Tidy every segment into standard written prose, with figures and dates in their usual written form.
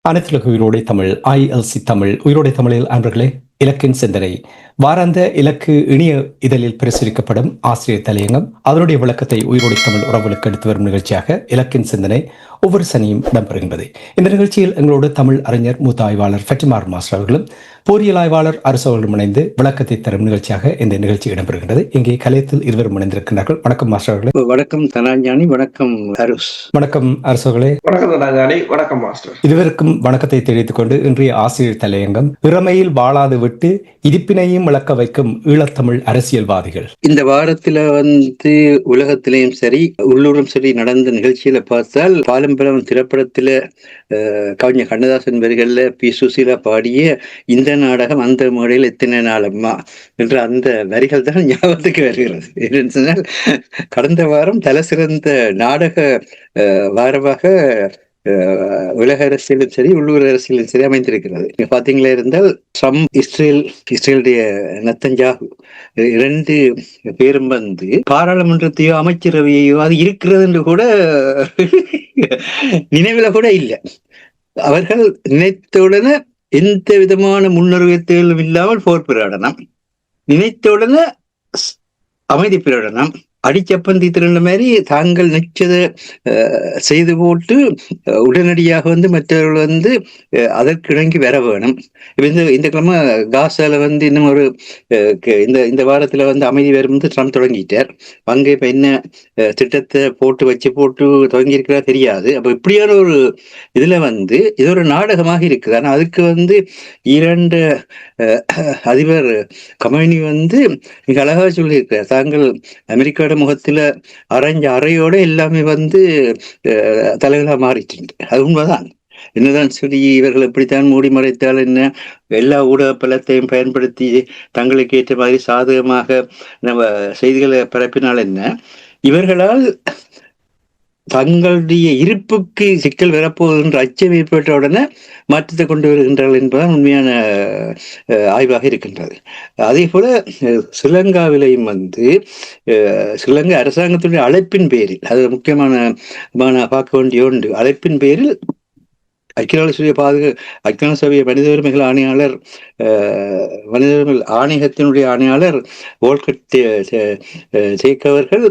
அனைத்துலக உயிரோடை தமிழ் ILC தமிழ் உயிரோடை தமிழில் அன்பர்களே, இலக்கின் சிந்தனை வாராந்த இலக்கு இணைய இதழில் பிரசுரிக்கப்படும் ஆசிரியர் தலையங்கம் அதனுடைய விளக்கத்தை உயிரோடை தமிழ் உறவுகளுக்கு எடுத்து வரும் நிகழ்ச்சியாக இலக்கின் சிந்தனை ஒவ்வொரு சனியும் இடம்பெறுகின்றது. இந்த நிகழ்ச்சியில் எங்களோடு தமிழ் அறிஞர் மூத்த ஆய்வாளர் ஃபெட்டிமார் மாஸ்டர் அவர்களும் பொறியியல் ஆய்வாளர் அரசு அவர்களும் இணைந்து விளக்கத்தை தரும் நிகழ்ச்சியாக இந்த நிகழ்ச்சி இடம்பெறுகின்றது. இங்கே கலையத்தில் இருவரும் இணைந்திருக்கிறார்கள். வணக்கம் மாஸ்டர் அவர்களே. வணக்கம் தனாஞானி. வணக்கம் அரசு. வணக்கம் அரசு அவர்களே. வணக்கம் தனாஞானி. வணக்கம் மாஸ்டர். இருவருக்கும் வணக்கத்தை தெரிவித்துக் கொண்டு இன்றைய ஆசிரியர் தலையங்கம் இறமையில் வாழாது விட்டு இருப்பினையும் விளக்க வைக்கும் ஈழத்தமிழ் அரசியல்வாதிகள். இந்த வாரத்துல உலகத்திலையும் சரி உள்ளூரும் சரி நடந்த நிகழ்ச்சியில பார்த்தால் பாலம்பலம் திரைப்படத்துல கவிஞர் கண்ணதாசன் வரிகள்ல பி. சுசீலா பாடிய இந்த நாடகம் அந்த முறையில் எத்தனை நாளம்மா என்ற அந்த வரிகள் தான் ஞாபகத்துக்கு வருகிறது. என்னென்னால் கடந்த வாரம் தலை சிறந்த நாடக வாரமாக உலக அரசியலும் சரி உள்ளூர் அரசியலும் சரி அமைந்திருக்கிறது. நீங்க பாத்தீங்களா இருந்தால் இஸ்ரேலுடைய நத்தஞ்சாகு 2 பேரும் பாராளுமன்றத்தையோ அமைச்சரவையோ அது இருக்கிறது என்று கூட நினைவுல கூட இல்லை. அவர்கள் நினைத்தவுடனே எந்த விதமான முன்னறிவித்தலும் இல்லாமல் போர் பிரகடனம், நினைத்தவுடனே அமைதி பிரகடனம், அடிச்சப்பந்தி திரண்ட மாதிரி தாங்கள் நிச்சயதை செய்து போட்டு உடனடியாக மற்றவர்கள் அதற்கு இணங்கி வர வேணும். இந்த கிழமை காசால இன்னும் ஒரு இந்த வாரத்துல அமைதி வரும் ட்ரம்ப் தொடங்கிட்டார். அங்கே இப்ப என்ன திட்டத்தை போட்டு தொடங்கி இருக்கிறா தெரியாது. அப்ப இப்படியான ஒரு இதுல இது ஒரு நாடகமாக இருக்குது. ஆனா அதுக்கு ஈரான் அதிபர் கமேனி மிக அழகாக சொல்லியிருக்கிறார். தாங்கள் அமெரிக்காவோட முகத்துல அறையோட எல்லாமே தலைகளா மாறிட்டு. அது உண்மைதான். என்னதான் சரி, இவர்கள் எப்படித்தான் மூடி மறைத்தால் என்ன, எல்லா ஊடக பலத்தையும் பயன்படுத்தி தங்களுக்கு ஏற்ற மாதிரி சாதகமாக நம்ம செய்திகளை பரப்பினால் என்ன, இவர்களால் தங்களுடைய இருப்புக்கு சிக்கல் வரப்போகின்ற அச்சம் ஏற்பட்ட உடனே மாற்றத்தை கொண்டு வருகின்றார்கள் என்பதுதான் உண்மையான ஆய்வாக இருக்கின்றது. அதே போல ஸ்ரீலங்காவிலையும் ஸ்ரீலங்கா அரசாங்கத்துடைய அழைப்பின் பேரில், அது முக்கியமான பார்க்க வேண்டிய ஒன்று, அழைப்பின் பேரில் ஐக்கிய சபை மனித உரிமைகள் ஆணையாளர் மனித உரிமைகள் ஆணையத்தினுடைய ஆணையாளர் வோல்கட் சேக் அவர்கள்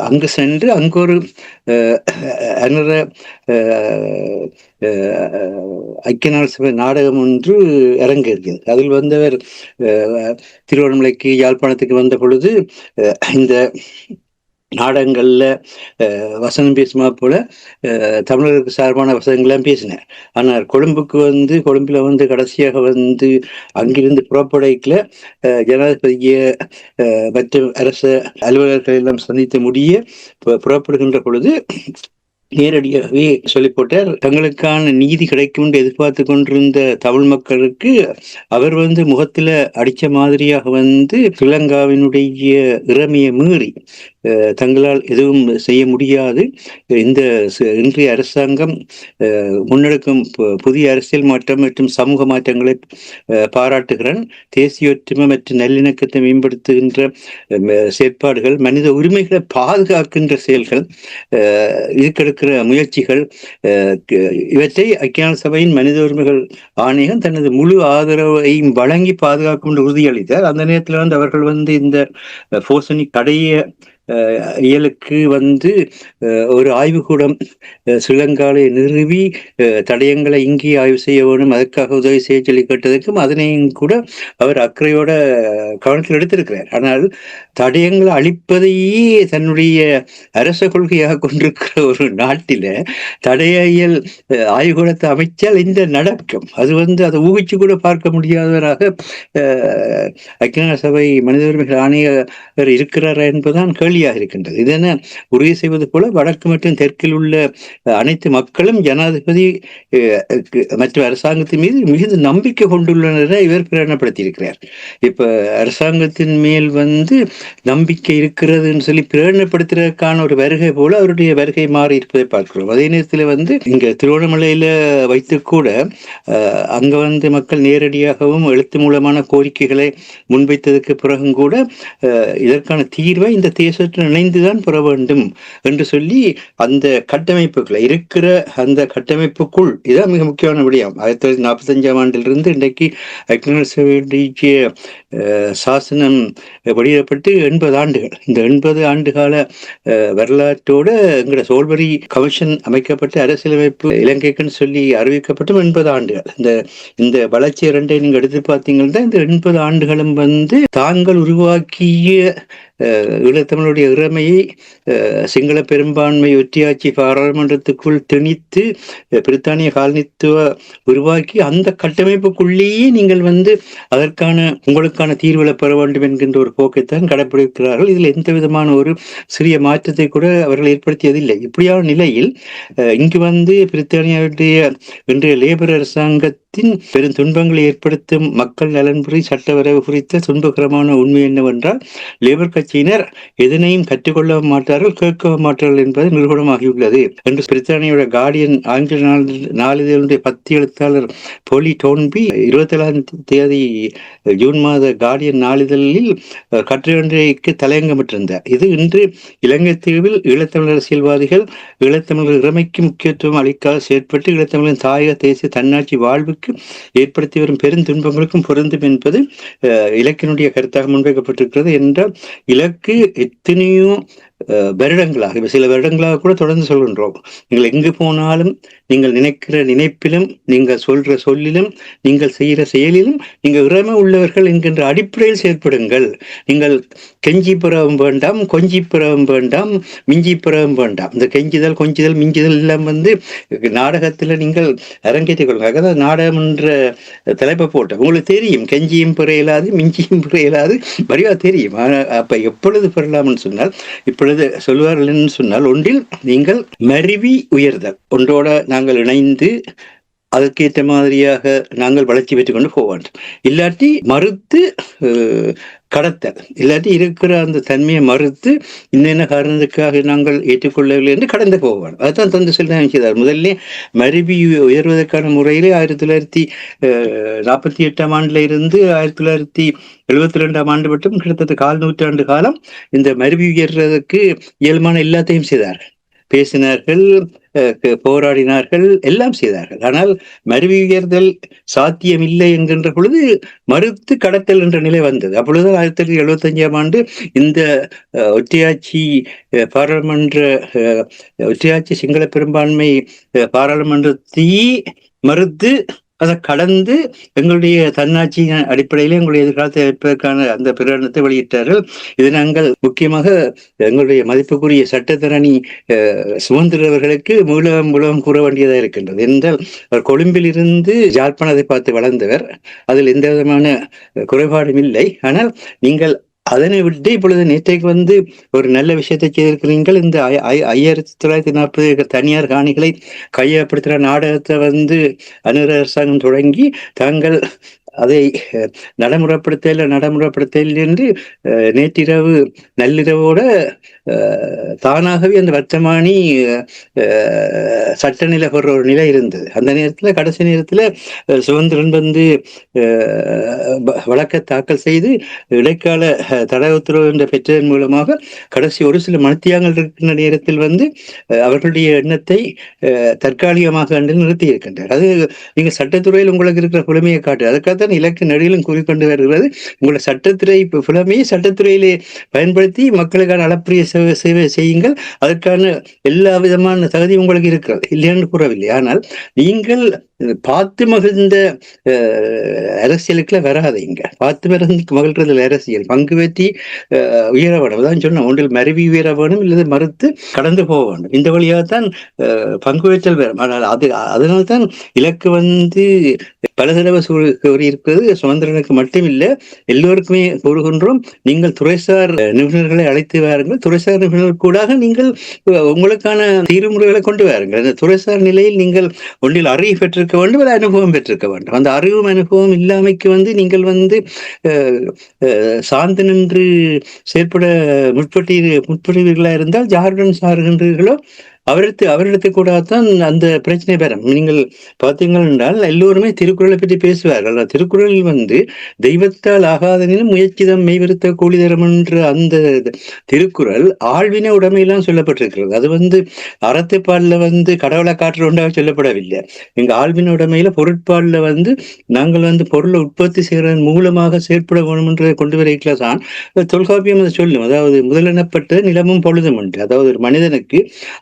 அங்கு சென்று அங்கு ஒரு ஐக்கிய நாடு சபை நாடகம் ஒன்று அரங்க இருக்கிறது. அதில் வந்தவர் திருவண்ணாமலைக்கு யாழ்ப்பாணத்துக்கு வந்த பொழுது இந்த நாடகங்கள்ல வசனம் பேசுமா போல தமிழருக்கு சார்பான வசனங்கள்லாம் பேசினார். ஆனால் கொழும்புல கடைசியாக அங்கிருந்து புறப்படைக்கல ஜனாதிபதிய மற்ற அரசு அலுவலர்கள் எல்லாம் சந்தித்து முடிய புறப்படுகின்ற பொழுது நேரடியாகவே சொல்லி போட்டார், தங்களுக்கான நீதி கிடைக்கும் என்று எதிர்பார்த்து கொண்டிருந்த தமிழ் மக்களுக்கு அவர் முகத்துல அடிச்ச மாதிரியாக ஸ்ரீலங்காவினுடைய இறமையை மீறி தங்களால் எதுவும் செய்ய முடியாது. இந்த இன்றைய அரசாங்கம் முன்னெடுக்கும் புதிய அரசியல் மாற்றம் மற்றும் சமூக மாற்றங்களை பாராட்டுகிறேன். தேசிய ஒற்றுமை மற்றும் நல்லிணக்கத்தை மேம்படுத்துகின்ற செயற்பாடுகள், மனித உரிமைகளை பாதுகாக்கின்ற செயல்கள், இதுக்கெடுக்கிற முயற்சிகள், இவற்றை ஐக்கிய சபையின் மனித உரிமைகள் ஆணையம் தனது முழு ஆதரவையும் வழங்கி பாதுகாக்கும் என்று உறுதியளித்தார். அந்த நேரத்தில் அவர்கள் இந்த போசனி கடைய இயலுக்கு ஒரு ஆய்வுக்கூடம் ஸ்ரீலங்காவை நிறுவி தடயங்களை இங்கே ஆய்வு செய்ய வேணும், அதற்காக உதவி செய்ய சொல்லி கேட்டதற்கும் அதனையும் கூட அவர் அக்கறையோட கவனத்தில் எடுத்திருக்கிறார். ஆனால் தடயங்களை அழிப்பதையே தன்னுடைய அரச கொள்கையாக கொண்டிருக்கிற ஒரு நாட்டில தடயியல் ஆய்வுக்கூடத்தை அமைச்சால் இந்த நடக்கும். அது அதை ஊகிச்சு கூட பார்க்க முடியாதவராக ஐக்கிய சபை மனித உரிமைகள் ஆணையர் இருக்கிறாரா என்பதுதான் கேள்வியாக இருக்கின்றது. இதென உறுதி செய்வது போல வடக்கு மற்றும் தெற்கில் உள்ள அனைத்து மக்களும் ஜனாதிபதி மற்றும் அரசாங்கத்தின் மீது மிகுந்த நம்பிக்கை கொண்டுள்ளனரை இவர் பிரகடனப்படுத்தியிருக்கிறார். இப்ப அரசாங்கத்தின் மேல் நம்பிக்கை இருக்கிறதுன்னு சொல்லி பிரகடனப்படுத்துறதுக்கான ஒரு வருகை போல அவருடைய வருகை மாறி இருப்பதை பார்க்கிறோம். அதே நேரத்தில் இங்க திருவண்ணாமலையில வைத்து கூட அங்க மக்கள் நேரடியாகவும் எழுத்து மூலமான கோரிக்கைகளை முன்வைத்ததுக்கு பிறகும் கூட இதற்கான தீர்வை இந்த தேச சட்டத்துடன் இணைந்துதான் பெற வேண்டும் என்று சொல்லி அந்த கட்டமைப்புக்குள்ள இருக்கிற அந்த கட்டமைப்புக்குள் இதான் மிக முக்கியமான விடயம். 1945 ஆண்டிலிருந்து இன்றைக்கு ஐக்கிய சபையுடைய சாசனம் வெளியிடப்பட்டு 80 ஆண்டுகள். இந்த 80 ஆண்டு கால வரலாற்றோட எங்கட சோல்பரி கமிஷன் அமைக்கப்பட்டு அரசியலமைப்பு இலங்கைக்குன்னு சொல்லி அறிவிக்கப்பட்டு 80 ஆண்டுகள். இந்த வளர்ச்சி இரண்டை நீங்க எடுத்து பார்த்தீங்கன்னா இந்த 80 ஆண்டுகளும் தாங்கள் உருவாக்கிய ஈழத்தமிழுடைய இறமையை சிங்கள பெரும்பான்மை ஒற்றியாட்சி பாராளுமன்றத்துக்குள் திணித்து பிரித்தானிய காலனித்துவ உருவாக்கி அந்த கட்டமைப்புக்குள்ளேயே நீங்கள் அதற்கான உங்களுக்கான தீர்வுகளை பெற வேண்டும் என்கின்ற ஒரு போக்கைத்தான் கடைபிடிக்கிறார்கள். இதில் எந்த விதமான ஒரு சிறிய மாற்றத்தை கூட அவர்கள் ஏற்படுத்தியதில்லை. இப்படியான நிலையில் இங்கு பிரித்தானியாவுடைய இன்றைய லேபர் அரசாங்கத்தின் பெரும் துன்பங்களை ஏற்படுத்தும் மக்கள் நலன்புரி சட்ட வரைவு குறித்த துன்பகரமான உண்மை என்னவென்றால் லேபர் கட்சியினர் எதனையும் கற்றுக்கொள்ள மாட்டார்கள், கேட்க மாட்டார்கள் என்பது நிரூபணமாகியுள்ளது என்று பிரித்தானியோட கார்டியன் ஆங்கில நாளிதழுடைய 10 எழுத்தாளர் போலி டோன்பி 27ஆம் தேதி ஜூன் மாத கார்டியன் நாளிதழில் கட்டுரைக்கு தலையங்கமிட்டிருந்தார். இது இன்று இலங்கை தீர்வில் ஈழத்தமிழ் அரசியல்வாதிகள் ஈழத்தமிழர் இறமைக்கு முக்கியத்துவம் அளிக்காத செயற்பட்டு ஈழத்தமிழின் தாயக தேசிய தன்னாட்சி வாழ்வுக்கு ஏற்படுத்தி வரும் பெரும் துன்பங்களுக்கும் பொருந்தும் என்பது இலக்கினுடைய கருத்தாக முன்வைக்கப்பட்டிருக்கிறது. என்றால் இலக்கு எத்தனையோ வருடங்களாக சில வருடங்களாக கூட தொடர்ந்து சொல்கின்றோம். நீங்கள் எங்கு போனாலும் நீங்கள் நினைக்கிற நினைப்பிலும் நீங்கள் சொல்ற சொல்லிலும் நீங்கள் செய்கிற செயலிலும் நீங்கள் இறமை உள்ளவர்கள் என்கின்ற அடிப்படையில் செயற்படுங்கள். நீங்கள் கெஞ்சி பிறவும் வேண்டாம், கொஞ்சி பிறவும் வேண்டாம், மிஞ்சி பிறவும் வேண்டாம். இந்த கெஞ்சிதல் கொஞ்சிதல் மிஞ்சிதல் எல்லாம் நாடகத்தில் நீங்கள் அரங்கேற்றிக் கொள்ளுங்க. அதாவது நாடகம் என்ற தலைப்பை போட்ட உங்களுக்கு தெரியும், கெஞ்சியும் பிறையலாது மிஞ்சியும் பிறையலாது வரிவா தெரியும். அப்ப எப்பொழுது பெறலாம்னு சொன்னால் இப்பொழுது சொல்வார்கள் என்று சொன்னால் ஒன்றில் நீங்கள் மருவி உயர்தல், ஒன்றோட நாங்கள் இணைந்து அதற்கேற்ற மாதிரியாக நாங்கள் வளர்ச்சி பெற்றுக் கொண்டு போக வேண்டும். இல்லாட்டி மறுத்து கடத்தல், இல்லாட்டி இருக்கிற அந்த தன்மையை மறுத்து இன்னென்ன காரணத்துக்காக நாங்கள் ஏற்றுக்கொள்ளவில்லை என்று கடந்து போக வேண்டும். அதுதான் தந்து சொல்ல செய்தார். முதல்ல மருவி உயர்வதற்கான முறையிலே 1948ஆம் ஆண்டுல இருந்து 1972ஆம் ஆண்டு மட்டும் கிட்டத்தட்ட 4 நூற்றாண்டு காலம் இந்த மருவி உயர்றதுக்கு இயல்பான எல்லாத்தையும் செய்தார்கள். பேசினார்கள், போராடினார்கள், எல்லாம் செய்தார்கள். ஆனால் மருவி உயர்தல் சாத்தியமில்லை என்கின்ற பொழுது மறுத்து கடத்தல் என்ற நிலை வந்தது. அப்பொழுது 1975ஆம் ஆண்டு இந்த ஒற்றையாட்சி பாராளுமன்ற ஒற்றையாட்சி சிங்கள பெரும்பான்மை பாராளுமன்றத்தையே மறுத்து அதை கடந்து எங்களுடைய தன்னாட்சியின் அடிப்படையில் எங்களுடைய எதிர்காலத்தை அமைப்பதற்கான அந்த பிரகடனத்தை வெளியிட்டார்கள். இதை நாங்கள் முக்கியமாக எங்களுடைய மதிப்புக்குரிய சட்டத்தரணி சுமந்திரவர்களுக்கு மூலம் கூற வேண்டியதாக இருக்கின்றது. என்றால் அவர் கொழும்பில் இருந்து யாழ்ப்பாணத்தை பார்த்து வளர்ந்தவர், அதில் எந்த விதமான குறைபாடும் இல்லை. ஆனால் நீங்கள் அதனை விட்டு இப்பொழுது நேற்றைக்கு ஒரு நல்ல விஷயத்தை செய்திருக்கிறீர்கள். இந்த 1940 தனியார் காணிகளை கையகப்படுத்துகிற நாடகத்தை அனுர அரசாங்கம் தொடங்கி தாங்கள் அதை நடைமுறைப்படுத்தல் என்று நேற்றிரவு நள்ளிரவோட தானாகவே அந்த வர்த்தமானி சட்ட நிலை போடுற ஒரு நிலை இருந்தது. அந்த நேரத்தில் கடைசி நேரத்தில் சுதந்திரன் வழக்கை தாக்கல் செய்து இடைக்கால தடை உத்தரவு என்ற பெற்றதன் மூலமாக கடைசி ஒரு சில மணித்தியாங்கள் இருக்கின்ற நேரத்தில் அவர்களுடைய எண்ணத்தை தற்காலிகமாக நிறுத்தி இருக்கின்றார். அது நீங்க சட்டத்துறையில் உங்களுக்கு இருக்கிற புலமையை காட்டு. அதுக்காக இலக்கு நடுவிலும் கூறிக்கொண்டு வருகிறது. உங்களை சட்டத்துறை புலமையை சட்டத்துறையிலே பயன்படுத்தி மக்களுக்கான அளப்பரிய சேவை செய்யுங்கள். அதற்கான எல்லா விதமான தகுதி உங்களுக்கு இருக்கிறது, இல்லைன்னு கூறவில்லை. ஆனால் நீங்கள் பார்த்து மகிழ்ந்த அரசியலுக்குள்ள வராதீங்க. பார்த்து மகிழ்றதுல அரசியல் பங்கு வெற்றி உயர வேணும். அதான் சொன்ன ஒன்றில் மருவி உயர வேணும், இல்லது மறுத்து கடந்து போக வேண்டும். இந்த வழியாகத்தான் பங்கு வெற்றல் வேணும். ஆனால் அதனால்தான் இலக்கு பல தடவை கூறியிருப்பது சுமந்திரனுக்கு மட்டுமில்லை, எல்லோருக்குமே கூறுகின்றோம். நீங்கள் துறைசார் நிபுணர்களை அழைத்து வாருங்கள். துறைசார் நிபுணர்கள் கூட நீங்கள் உங்களுக்கான தீர்வுமுறைகளை கொண்டு வாருங்கள். அந்த துறைசார் நிலையில் நீங்கள் ஒன்றில் அறிவு பெற்றிருக்க வேண்டும், ஒரு அனுபவம் பெற்றிருக்க வேண்டும். அந்த அறிவும் அனுபவம் இல்லாமைக்கு நீங்கள் சார்ந்து நின்று செயற்பட முற்படுவீர்களா இருந்தால் யாருடன் சாருகின்றீர்களோ அவரிடத்து கூட தான் அந்த பிரச்சனை பெறும். நீங்கள் பார்த்தீங்கள் என்றால் எல்லோருமே திருக்குறளை பற்றி பேசுவார்கள். திருக்குறளில் வந்து தெய்வத்தால் ஆகாதனிலும் முயற்சிதம் மெய்வருத்த கூலி தரும் என்ற அந்த திருக்குறள் ஆழ்வினை உடைமையெல்லாம் சொல்லப்பட்டிருக்கிறது. அது வந்து அறத்துப்பாலில் வந்து கடவுளை காற்று உண்டாக சொல்லப்படவில்லை. எங்க ஆழ்வினை உடைமையில பொருட்பாலில் வந்து நாங்கள் வந்து பொருளை உற்பத்தி செய்வதன் மூலமாக செயற்பட வேணும் என்று கொண்டு வரைக்கலாம் தான் தொல்காப்பியம் அதை சொல்லும். அதாவது முதலெனப்பட்ட நிலமும் பொழுதும் உண்டு. அதாவது ஒரு மனிதனுக்கு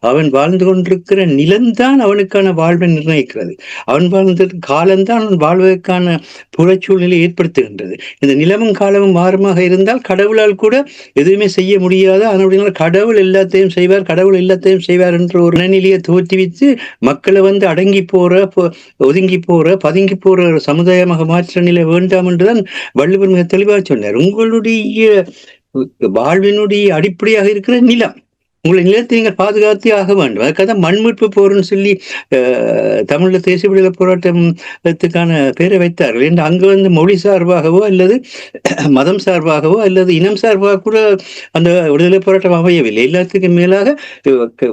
அவன் வாழ்ந்து கொண்டிருக்கிற நிலம்தான் அவனுக்கான வாழ்வை நிர்ணயிக்கிறது. அவன் வாழ்ந்த காலம்தான் அவன் வாழ்வதற்கான புறச்சூழ்நிலை ஏற்படுத்துகின்றது. இந்த நிலமும் காலமும் மாறுமாக இருந்தால் கடவுளால் கூட எதுவுமே செய்ய முடியாது. அதனுடைய கடவுள் எல்லாத்தையும் செய்வார், கடவுள் எல்லாத்தையும் செய்வார் என்ற ஒரு மனநிலையை தோற்றுவித்து மக்களை வந்து அடங்கி போற, ஒதுங்கி போற, பதுங்கி போற சமுதாயமாக மாற்ற நிலை வேண்டாம் என்றுதான் வள்ளுவர் மிக தெளிவாக சொன்னார். உங்களுடைய வாழ்வினுடைய அடிப்படையாக இருக்கிற நிலம், உங்களை நிலத்தை நீங்கள் பாதுகாத்தே ஆக வேண்டும். அதுக்காக தான் மண்மீட்பு போர்னு சொல்லி தமிழ்ல தேசிய விடுதலை போராட்டத்துக்கான பேரை வைத்தார்கள். என்று அங்கு வந்து மொழி சார்பாகவோ அல்லது மதம் சார்பாகவோ அல்லது இனம் சார்பாக கூட அந்த விடுதலை போராட்டம் அமையவில்லை. எல்லாத்துக்கும் மேலாக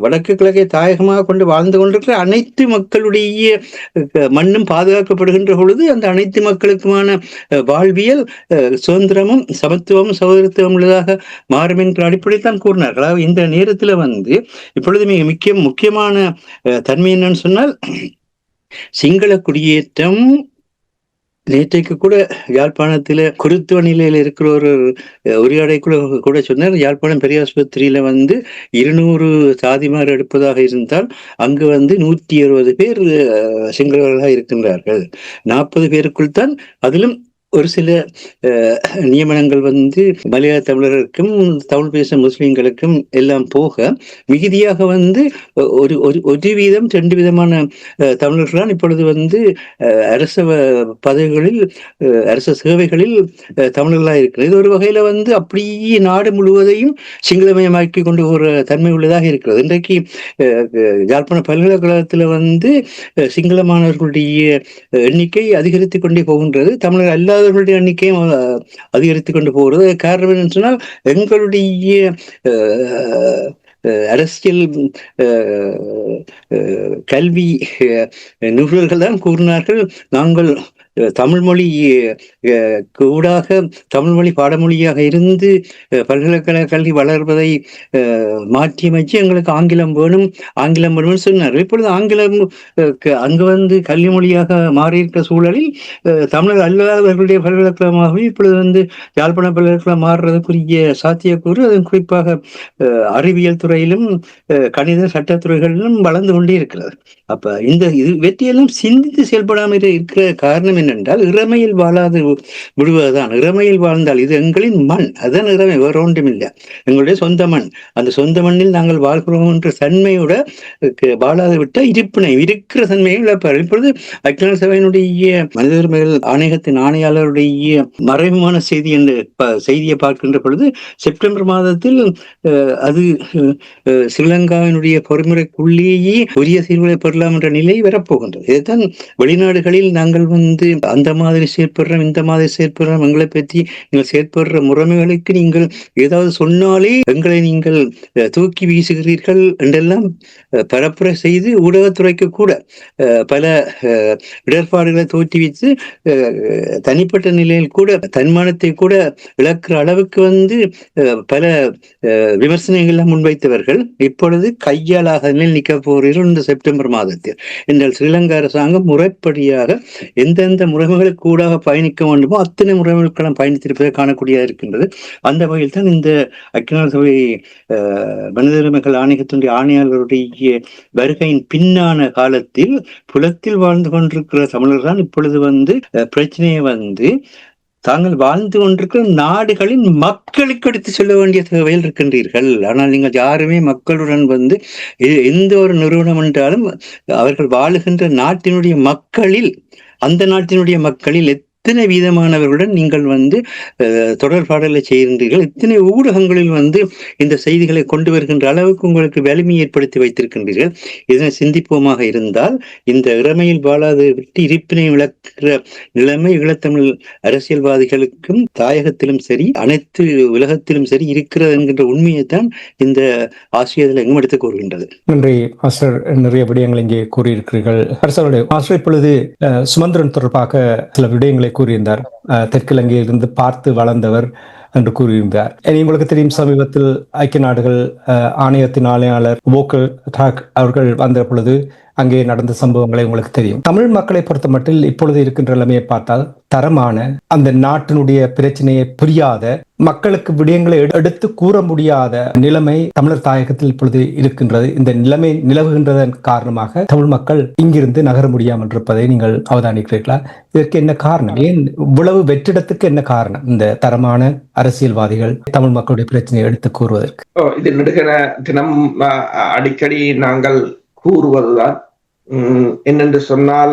வடக்கு கிழக்கை தாயகமாக கொண்டு வாழ்ந்து கொண்டிருக்கிற அனைத்து மக்களுடைய மண்ணும் பாதுகாக்கப்படுகின்ற பொழுது அந்த அனைத்து மக்களுக்குமான வாழ்வியல் சுதந்திரமும் சமத்துவமும் சகோதரத்துவம் உள்ளதாக மாறும் என்ற அடிப்படையில் தான் கூறினார்கள். அதாவது இந்த நேரத்தில் வந்து இப்பொழுது மிக முக்கியமான தன்மை என்னன்னு சொன்னால் சிங்கள குடியேற்றம். நேற்றைக்கு கூட யாழ்ப்பாணத்துல குருத்துவ நிலையில இருக்கிற ஒரு உரையாடைக்குள்ள கூட சொன்னார், யாழ்ப்பாணம் பெரியாஸ்பத்திரியில வந்து 200 சாதிமார் எடுப்பதாக இருந்தால் அங்கு வந்து 160 பேர் சிங்களவர்களாக இருக்கின்றார்கள். 40 பேருக்குள் தான் அதிலும் ஒரு சில நியமனங்கள் வந்து மலையாள தமிழருக்கும் தமிழ் பேசும் முஸ்லிம்களுக்கும் எல்லாம் போக மிகுதியாக வந்து ஒரு வீதம் 2 விதமான தமிழர்கள் இப்பொழுது வந்து அரச பதவிகளில் அரச சேவைகளில் தமிழர்களாக இருக்கிறது. இது ஒரு வகையில வந்து அப்படியே நாடு முழுவதையும் சிங்களமயமாக்கி கொண்டு ஒரு தன்மை உள்ளதாக இருக்கிறது. இன்றைக்கு யாழ்ப்பாண பல்கலைக்கழகத்துல வந்து சிங்கள மாணவர்களுடைய எண்ணிக்கை அதிகரித்து கொண்டே போகின்றது. தமிழர் அல்லாத எண்ணிக்கையும் அதிகரித்துக் கொண்டு போகிறது. காரணம் என்ன சொன்னால் எங்களுடைய அரசியல் கல்வி நிபுணர்கள் தான் கூறினார்கள், நாங்கள் தமிழ் மொழி கூடாக தமிழ் மொழி பாடமொழியாக இருந்து பல்கலைக்கழக கல்வி வளர்வதை மாற்றியமைச்சு எங்களுக்கு ஆங்கிலம் வேணும்னு சொன்னார். இப்பொழுது ஆங்கிலம் அங்கு வந்து கல்வி மொழியாக மாறியிருக்கிற சூழலில் தமிழர் அல்லாதவர்களுடைய பல்கலைக்கழகமாகவே இப்பொழுது வந்து யாழ்ப்பாண பல்கலைக்கழகம் மாறுறதுக்குரிய சாத்தியக்கூறு அதன் குறிப்பாக அறிவியல் துறையிலும் கணித சட்டத்துறைகளிலும் வளர்ந்து கொண்டே இருக்கிறது. அப்ப இந்த வெற்றியெல்லாம் சிந்தித்து செயல்படாமல் இருக்கிற காரணம் என்னென்றால் இறமையில் வாழாது விடுவதுதான். இறமையில் வாழ்ந்தால் இது எங்களின் மண், அதுதான் இறமை, வேற ஒன்றும் இல்லை. எங்களுடைய சொந்த மண், அந்த சொந்த மண்ணில் நாங்கள் வாழ்கிறோம் என்ற தன்மையோட வாழாது விட்டால் இருப்பினை இருக்கிற தன்மையை இழப்பார். இப்பொழுது ஐக்கிய சபையினுடைய மனித உரிமைகள் ஆணையத்தின் ஆணையாளருடைய மறைமுகமான செய்தி என்ற செய்தியை பார்க்கின்ற பொழுது செப்டம்பர் மாதத்தில் அது ஸ்ரீலங்காவினுடைய பொறிமுறைக்குள்ளேயே உரிய தீர்வுகளை பெறலாம் என்ற நிலை வரப்போகின்றது. இதுதான் வெளிநாடுகளில் நாங்கள் வந்து அந்த மாதிரி செயற்படுறோம், இந்த மாதிரி செயற்படுறோம், எங்களை பற்றி நீங்கள் செயற்படுற முறைமைகளுக்கு நீங்கள் ஏதாவது சொன்னாலே எங்களை நீங்கள் தூக்கி வீசுகிறீர்கள் என்றெல்லாம் பரப்புரை செய்து ஊடகத்துறைக்கு கூட பல இடர்பாடுகளை தோற்றுவித்து தனிப்பட்ட நிலையில் கூட தன்மானத்தை கூட இழக்கிற அளவுக்கு வந்து பல விமர்சனங்களை முன்வைத்தவர்கள் இப்பொழுது கையாளாக நிலையில் நிற்க போகிறீர்கள் இந்த செப்டம்பர் மாதத்தில். என்றால் ஸ்ரீலங்கா அரசாங்கம் முறைப்படியாக எந்தெந்த முறைமைகளுக்கு கூடாக பயணிக்க வேண்டுமோ அத்தனை முறைமைகளுக்கெல்லாம் பயணித்திருப்பதை காணக்கூடியதாக இருக்கின்றது. அந்த வகையில் தான் இந்த ஐக்கிய சபை மனித உரிமைகள் ஆணையத்தினுடைய ஆணையாளருடைய வருகையின் பின்னான காலத்தில் புலத்தில் வாழ்ந்து கொண்டிருக்கிற தமிழர் தான் இப்பொழுது வந்து பிரச்சனையை வந்து தாங்கள் வாழ்ந்து கொண்டிருக்கிற நாடுகளின் மக்களுக்கு எடுத்து செல்ல வேண்டிய தேவையில் இருக்கின்றீர்கள். ஆனால் நீங்கள் யாருமே மக்களுடன் வந்து எந்த ஒரு நிறுவனம் என்றாலும் அவர்கள் வாழுகின்ற நாட்டினுடைய மக்களில், அந்த நாட்டினுடைய மக்களில் இத்தனை வீதமானவர்களுடன் நீங்கள் தொடர்பாடலை செய்கின்றீர்கள், இத்தனை ஊடகங்களில் இந்த செய்திகளை கொண்டு வருகின்ற அளவுக்கு உங்களுக்கு வலிமை ஏற்படுத்தி வைத்திருக்கின்றீர்கள். இதனை சிந்திப்போமாக இருந்தால் இந்த இறமையில் வாழாது விட்டு இருப்பினை விளக்குற நிலைமை ஈழத்தமிழ் அரசியல்வாதிகளுக்கும் தாயகத்திலும் சரி அனைத்து உலகத்திலும் சரி இருக்கிறது என்கின்ற உண்மையைத்தான் இந்த ஆசிரியர்கள் எங்கும் எடுத்துக் கூறுகின்றது. நன்றி மாஸ்டர். நிறைய விடயங்கள் இங்கே கூறியிருக்கிறீர்கள். மாஸ்டர் இப்பொழுது சுமந்திரன் தொடர்பாக சில விடயங்களை கூறியிருந்தார். தெற்கிலங்கையிலிருந்து பார்த்து வளர்ந்தவர் என்று கூறியிருந்தார். உங்களுக்கு தெரியும், சமீபத்தில் ஐக்கிய நாடுகள் ஆணையத்தின் ஆணையாளர் வோக்கல் டாக் அவர்கள் வந்த பொழுது அங்கே நடந்த சம்பவங்களை உங்களுக்கு தெரியும். தமிழ் மக்களை பொறுத்த மட்டில் இப்பொழுது இருக்கின்ற நிலைமையை பார்த்தால் தரமான அந்த நாட்டினுடைய பிரச்சனையை புரியாத, மக்களுக்கு விடயங்களை எடுத்து கூற முடியாத நிலைமை தமிழர் தாயகத்தில் இப்பொழுது இருக்கின்றது. இந்த நிலைமை நிலவுகின்றதன் காரணமாக தமிழ் மக்கள் இங்கிருந்து நகர முடியாமல் இருப்பதை நீங்கள் அவதானிக்கிறீர்களா? இதற்கு என்ன காரணம்? ஏன் இவ்வளவு வெற்றிடத்துக்கு என்ன காரணம்? இந்த தரமான அரசியல்வாதிகள் தமிழ் மக்களுடைய பிரச்சனையை எடுத்து கூறுவதற்கு இது நெடுகிற தினம் அடிக்கடி நாங்கள் கூறுவதுதான். என்னென்று சொன்னால்,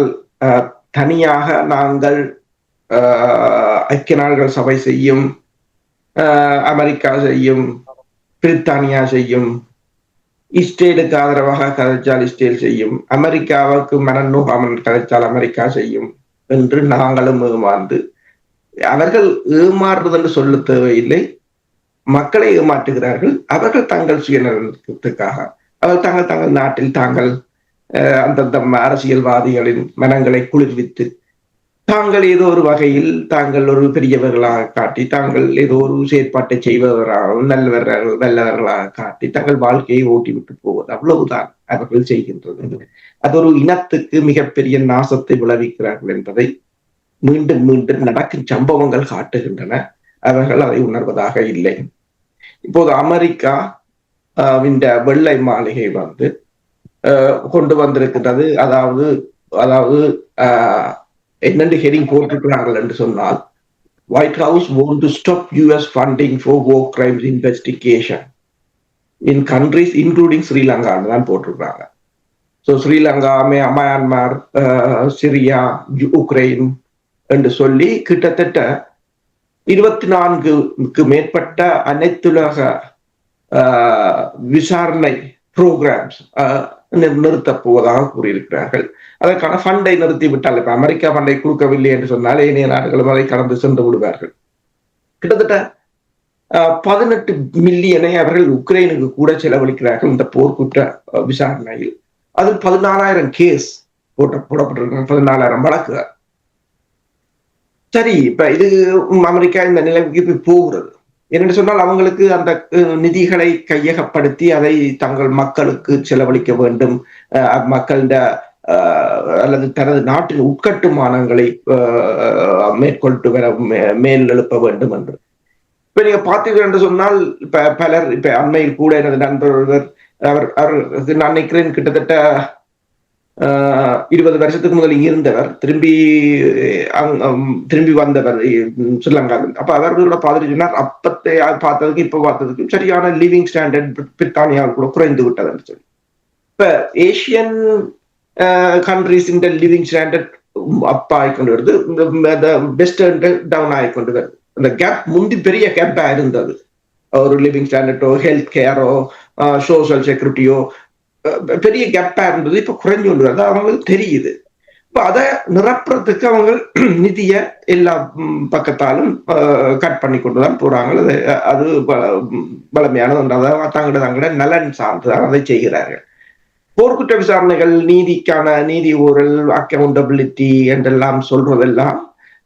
தனியாக நாங்கள் ஐக்கிய நாடுகள் சபை செய்யும், அமெரிக்கா செய்யும், பிரித்தானியா செய்யும், இஸ்ரேலுக்கு ஆதரவாக கதைச்சால் இஸ்ரேல் செய்யும், அமெரிக்காவுக்கு மனநோகாமல் கதைச்சால் அமெரிக்கா செய்யும் என்று நாங்களும் ஏமாந்து, அவர்கள் ஏமாறுறது என்று சொல்ல தேவையில்லை, மக்களை ஏமாற்றுகிறார்கள். அவர்கள் தங்கள் சுயநலத்துக்காக, அவர்கள் தங்கள் நாட்டில் தாங்கள் அந்தந்த அரசியல்வாதிகளின் மனங்களை குளிர்வித்து, தாங்கள் ஏதோ ஒரு வகையில் தாங்கள் ஒரு பெரியவர்களாக காட்டி, தாங்கள் ஏதோ ஒரு செயற்பாட்டை செய்பவர்களாகவும் நல்லவர்களாக காட்டி தங்கள் வாழ்க்கையை ஓட்டிவிட்டு போவது, அவ்வளவுதான் அவர்கள் செய்கின்றது. அது ஒரு இனத்துக்கு மிகப்பெரிய நாசத்தை விளைவிக்கிறார்கள் என்பதை மீண்டும் மீண்டும் நடக்கும் சம்பவங்கள் காட்டுகின்றன. அவர்கள் அதை உணர்வதாக இல்லை. இப்போது அமெரிக்கா இந்த வெள்ளை மாளிகை கொண்டு வந்திருக்கின்றது. அதாவது என்னென்று ஹெரிங் போட்டிருக்கிறார்கள் என்று சொன்னால், white house want to stop US funding for war crimes investigation in countries including ஸ்ரீலங்கான்னு தான் போட்டிருக்கிறாங்க. ஸோ ஸ்ரீலங்கா, மயான்மார், சிரியா, உக்ரைன் என்று சொல்லி கிட்டத்தட்ட 24க்கு மேற்பட்ட அனைத்துலக விசாரணை ப்ரோக்ராம்ஸ் நிறுத்தப் போவதாக கூறியிருக்கிறார்கள். அதற்கான ஃபண்டை நிறுத்திவிட்டால், இப்ப அமெரிக்கா ஃபண்டை கொடுக்கவில்லை என்று சொன்னால் ஏனைய நாடுகளும் அதை கடந்து சென்று விடுவார்கள். கிட்டத்தட்ட 18 மில்லியனை அவர்கள் உக்ரைனுக்கு கூட செலவழிக்கிறார்கள் இந்த போர்க்குற்ற விசாரணையில். அதில் 14,000 கேஸ் போடப்பட்டிருக்கிறாங்க, 14,000 வழக்குகள். சரி, இப்ப இது அமெரிக்கா இந்த நிலைக்கு போகிறது. என்னென்னு சொன்னால், அவங்களுக்கு அந்த நிதிகளை கையகப்படுத்தி அதை தங்கள் மக்களுக்கு செலவழிக்க வேண்டும், மக்களிட அல்லது தனது நாட்டின் உட்கட்டுமானங்களை மேற்கொண்டு வர மேல் எழுப்ப வேண்டும் என்று. இப்ப நீங்க பார்த்தீர்கள் என்று சொன்னால், இப்ப பலர், இப்ப அண்மையில் கூட எனது நண்பர் ஒருவர், அவர் நான் நினைக்கிறேன் கிட்டத்தட்ட 20 வருஷத்துக்கு முதல் இருந்தவர், திரும்பி வந்தவர் ஸ்ரீலங்காவில். அப்ப அவர்களோட பார்த்துட்டு சொன்னார், அப்பத்தை பார்த்ததுக்கு இப்ப பார்த்ததுக்கு சரியான லிவிங் ஸ்டாண்டர்ட் பிரித்தானியாவில் கூட குறைந்து விட்டதுன்னு சொல்லி. இப்ப ஏசியன் கண்ட்ரிஸ் இந்த லிவிங் ஸ்டாண்டர்ட் அப் ஆகிக்கொண்டு வருது, வெஸ்டர்ன் டவுன் ஆகிக்கொண்டு வருது. அந்த கேப் முந்தி பெரிய கேப்பா இருந்தது. ஒரு லிவிங் ஸ்டாண்டர்டோ, ஹெல்த் கேரோ, சோசியல் செக்யூரிட்டியோ பெரிய கேப்பா இருந்தது. இப்ப குறைஞ்சு கொண்டு வருது, அவங்களுக்கு தெரியுது. இப்ப அதை நிரப்புறதுக்கு அவங்க நிதிய எல்லா பக்கத்தாலும் கட் பண்ணி கொண்டுதான் போறாங்க. அது பலமையானது ஒன்றாக தங்கட நலன் சார்ந்துதான் அதை செய்கிறார்கள். போர்க்குற்ற விசாரணைகள், நீதி ஊழல், அக்கவுண்டபிலிட்டி என்றெல்லாம் சொல்றதெல்லாம்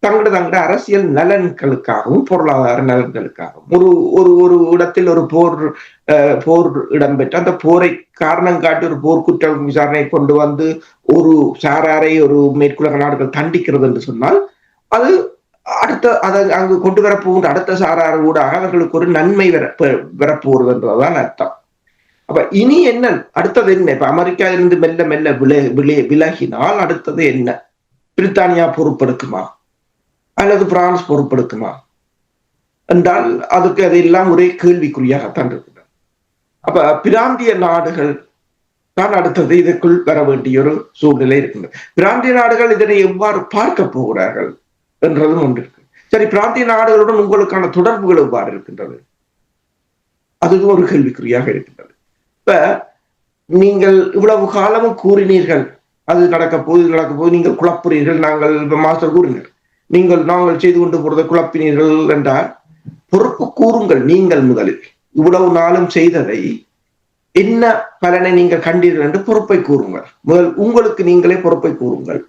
தங்கட அரசியல் நலன்களுக்காகவும் பொருளாதார நலன்களுக்காகவும் ஒரு இடத்தில் ஒரு போர் இடம்பெற்று அந்த போரை காரணம் காட்டி ஒரு போர்க்குற்ற விசாரணையை கொண்டு வந்து ஒரு சாராரை ஒரு மேற்குலக நாடுகள் தண்டிக்கிறது என்று சொன்னால், அது அதை அங்கு கொண்டு வரப்போகின்ற அடுத்த சாரார ஊடாக அவர்களுக்கு ஒரு நன்மை வரப்போகிறது என்றதுதான் அர்த்தம். அப்ப இனி என்ன, அடுத்தது என்ன? இப்ப அமெரிக்கா இருந்து மெல்ல மெல்ல விலகினால் அடுத்தது என்ன? பிரித்தானியா பொறுப்பெடுக்குமா அல்லது பிரான்ஸ் பொறுப்பெடுக்குமா என்றால் அதுக்கு அதெல்லாம் ஒரே கேள்விக்குறியாகத்தான் இருக்கிறது. அப்ப பிராந்திய நாடுகள் தான் அடுத்தது இதற்குள் வர வேண்டிய ஒரு சூழ்நிலை இருக்கின்றது. பிராந்திய நாடுகள் இதனை எவ்வாறு பார்க்க போகிறார்கள் என்றதும் ஒன்று இருக்கு. சரி, பிராந்திய நாடுகளுடன் உங்களுக்கான தொடர்புகள் எவ்வாறு இருக்கின்றது? அதுவும் ஒரு கேள்விக்குறியாக இருக்கின்றது. இப்ப நீங்கள் இவ்வளவு காலமும் கூறினீர்கள் அது நடக்க போது நீங்கள் குழப்புறீர்கள், நாங்கள் மாஸ்டர் கூறினர் நாங்கள் செய்து கொண்டு போறதை குழப்பினீர்கள் என்றால் பொறுப்பு கூறுங்கள். நீங்கள் முதலில் இவ்வளவு நாளும் செய்ததை என்ன பலனை நீங்கள் கண்டீர்கள் என்று பொறுப்பை கூறுங்கள். முதல் உங்களுக்கு நீங்களே பொறுப்பை கூறுங்கள்.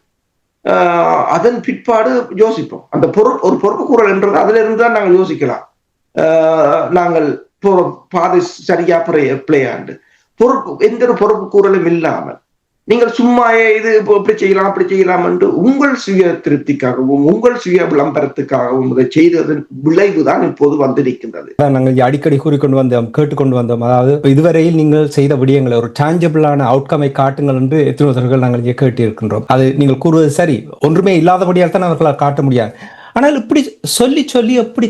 அதன் பிற்பாடு யோசிப்போம். அந்த ஒரு பொறுப்பு கூறல் என்றது அதுல இருந்துதான் நாங்கள் யோசிக்கலாம். நாங்கள் பாதை சரியா பிள்ளையாண்டு எந்த ஒரு பொறுப்பு கூறலும் இல்லாமல் நீங்கள் சும்மா இது இப்படி செய்யலாம் அப்படி செய்யலாம் என்று உங்கள் சுய திருப்திக்காகவும் உங்கள் சுய விளம்பரத்துக்காகவும் இதை செய்ததன் விளைவுதான் இப்போது வந்திருக்கின்றது. நாங்கள் அடிக்கடி கூறிக்கொண்டு வந்தோம், கேட்டுக்கொண்டு வந்தோம். அதாவது இதுவரையில் நீங்கள் செய்த விடயங்களை ஒரு டான்ஜபிளான அவுட்கமை காட்டுங்கள் என்று எத்தனை நாங்கள் கேட்டு இருக்கின்றோம். அது நீங்கள் கூறுவது சரி, ஒன்றுமே இல்லாதபடியால் தான் அவர்களால் காட்ட முடியாது. ஆனால் இப்படி சொல்லி சொல்லி எப்படி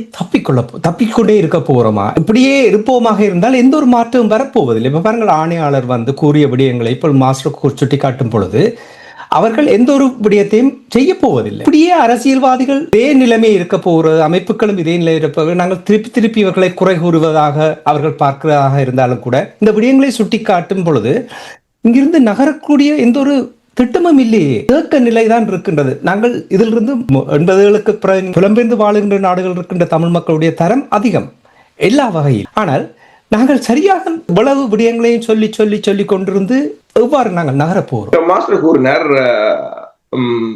தப்பிக்கொண்டே இருக்க போறோமா? இப்படியே இருப்போமாக இருந்தால் எந்த ஒரு மாற்றமும் வரப்போவதில்லை. இப்ப பாருங்கள், ஆணையாளர் கூறிய விடயங்களை இப்போ மாஸ்டர் சுட்டி காட்டும் பொழுது அவர்கள் எந்த ஒரு விடயத்தையும் செய்ய போவதில்லை. இப்படியே அரசியல்வாதிகள் இதே நிலைமை இருக்க போகிற அமைப்புகளும் இதே நிலை இருப்பவர்கள் நாங்கள் திருப்பி இவர்களை குறை கூறுவதாக அவர்கள் பார்க்கிறதாக இருந்தாலும் கூட இந்த விடயங்களை சுட்டி காட்டும் பொழுது இங்கிருந்து நகரக்கூடிய எந்த ஒரு திட்டமும் இல்லையே, ஏக்க நிலைதான் இருக்கின்றது. நாங்கள் இதிலிருந்து 80களுக்கு புலம்பெயர்ந்து வாழுகின்ற நாடுகள் இருக்கின்ற தமிழ் மக்களுடைய தரம் அதிகம் எல்லா வகையில். ஆனால் நாங்கள் சரியாக இவ்வளவு விடயங்களையும் சொல்லி சொல்லி சொல்லி கொண்டிருந்து எவ்வாறு நாங்கள் நகரப்போகிறோம்? மாஸ்டர் கூறினார்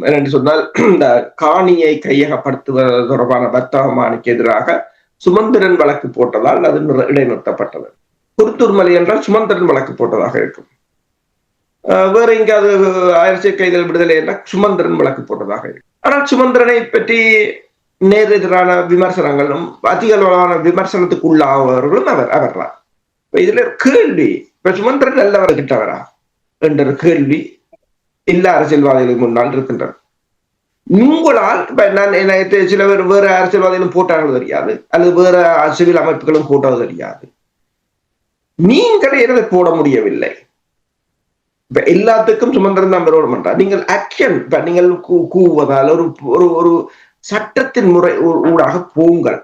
என்னென்று சொன்னால், இந்த காணியை கையகப்படுத்துவது தொடர்பான வர்த்தகமானிக்கு எதிராக சுமந்திரன் வழக்கு போட்டதால் அது இடைநிறுத்தப்பட்டது. குருத்தூர்மலை என்றால் சுமந்திரன் வழக்கு போட்டதாக இருக்கும். வேற எங்காவது அரசியல் கைதிகள் விடுதலை என்றால் சுமந்திரன் வழக்கு போட்டதாக இருக்கு. ஆனால் சுமந்திரனை பற்றி நேரெதிரான விமர்சனங்களும் அதிக அளவான விமர்சனத்துக்கு உள்ளாவர்களும் அவர்தான். இதுல கேள்வி, இப்ப சுமந்திரன் நல்லவர் கிட்டவரா என்ற கேள்வி எல்லா அரசியல்வாதிகளுக்கு முன்னால் இருக்கின்றன. உங்களால் நான் சில பேர் வேற அரசியல்வாதிகளும் போட்டாலும் தெரியாது, அல்லது வேற சிவில் அமைப்புகளும் போட்டாலும் தெரியாது. நீங்கள் எதை போட முடியவில்லை. இப்ப எல்லாத்துக்கும் சுமந்திரன் தான் விரோதம் பண்றார். நீங்கள் ஆக்ஷன், இப்ப நீங்கள் கூவதால் ஒரு சட்டத்தின் முறை ஊடாக போங்கள்.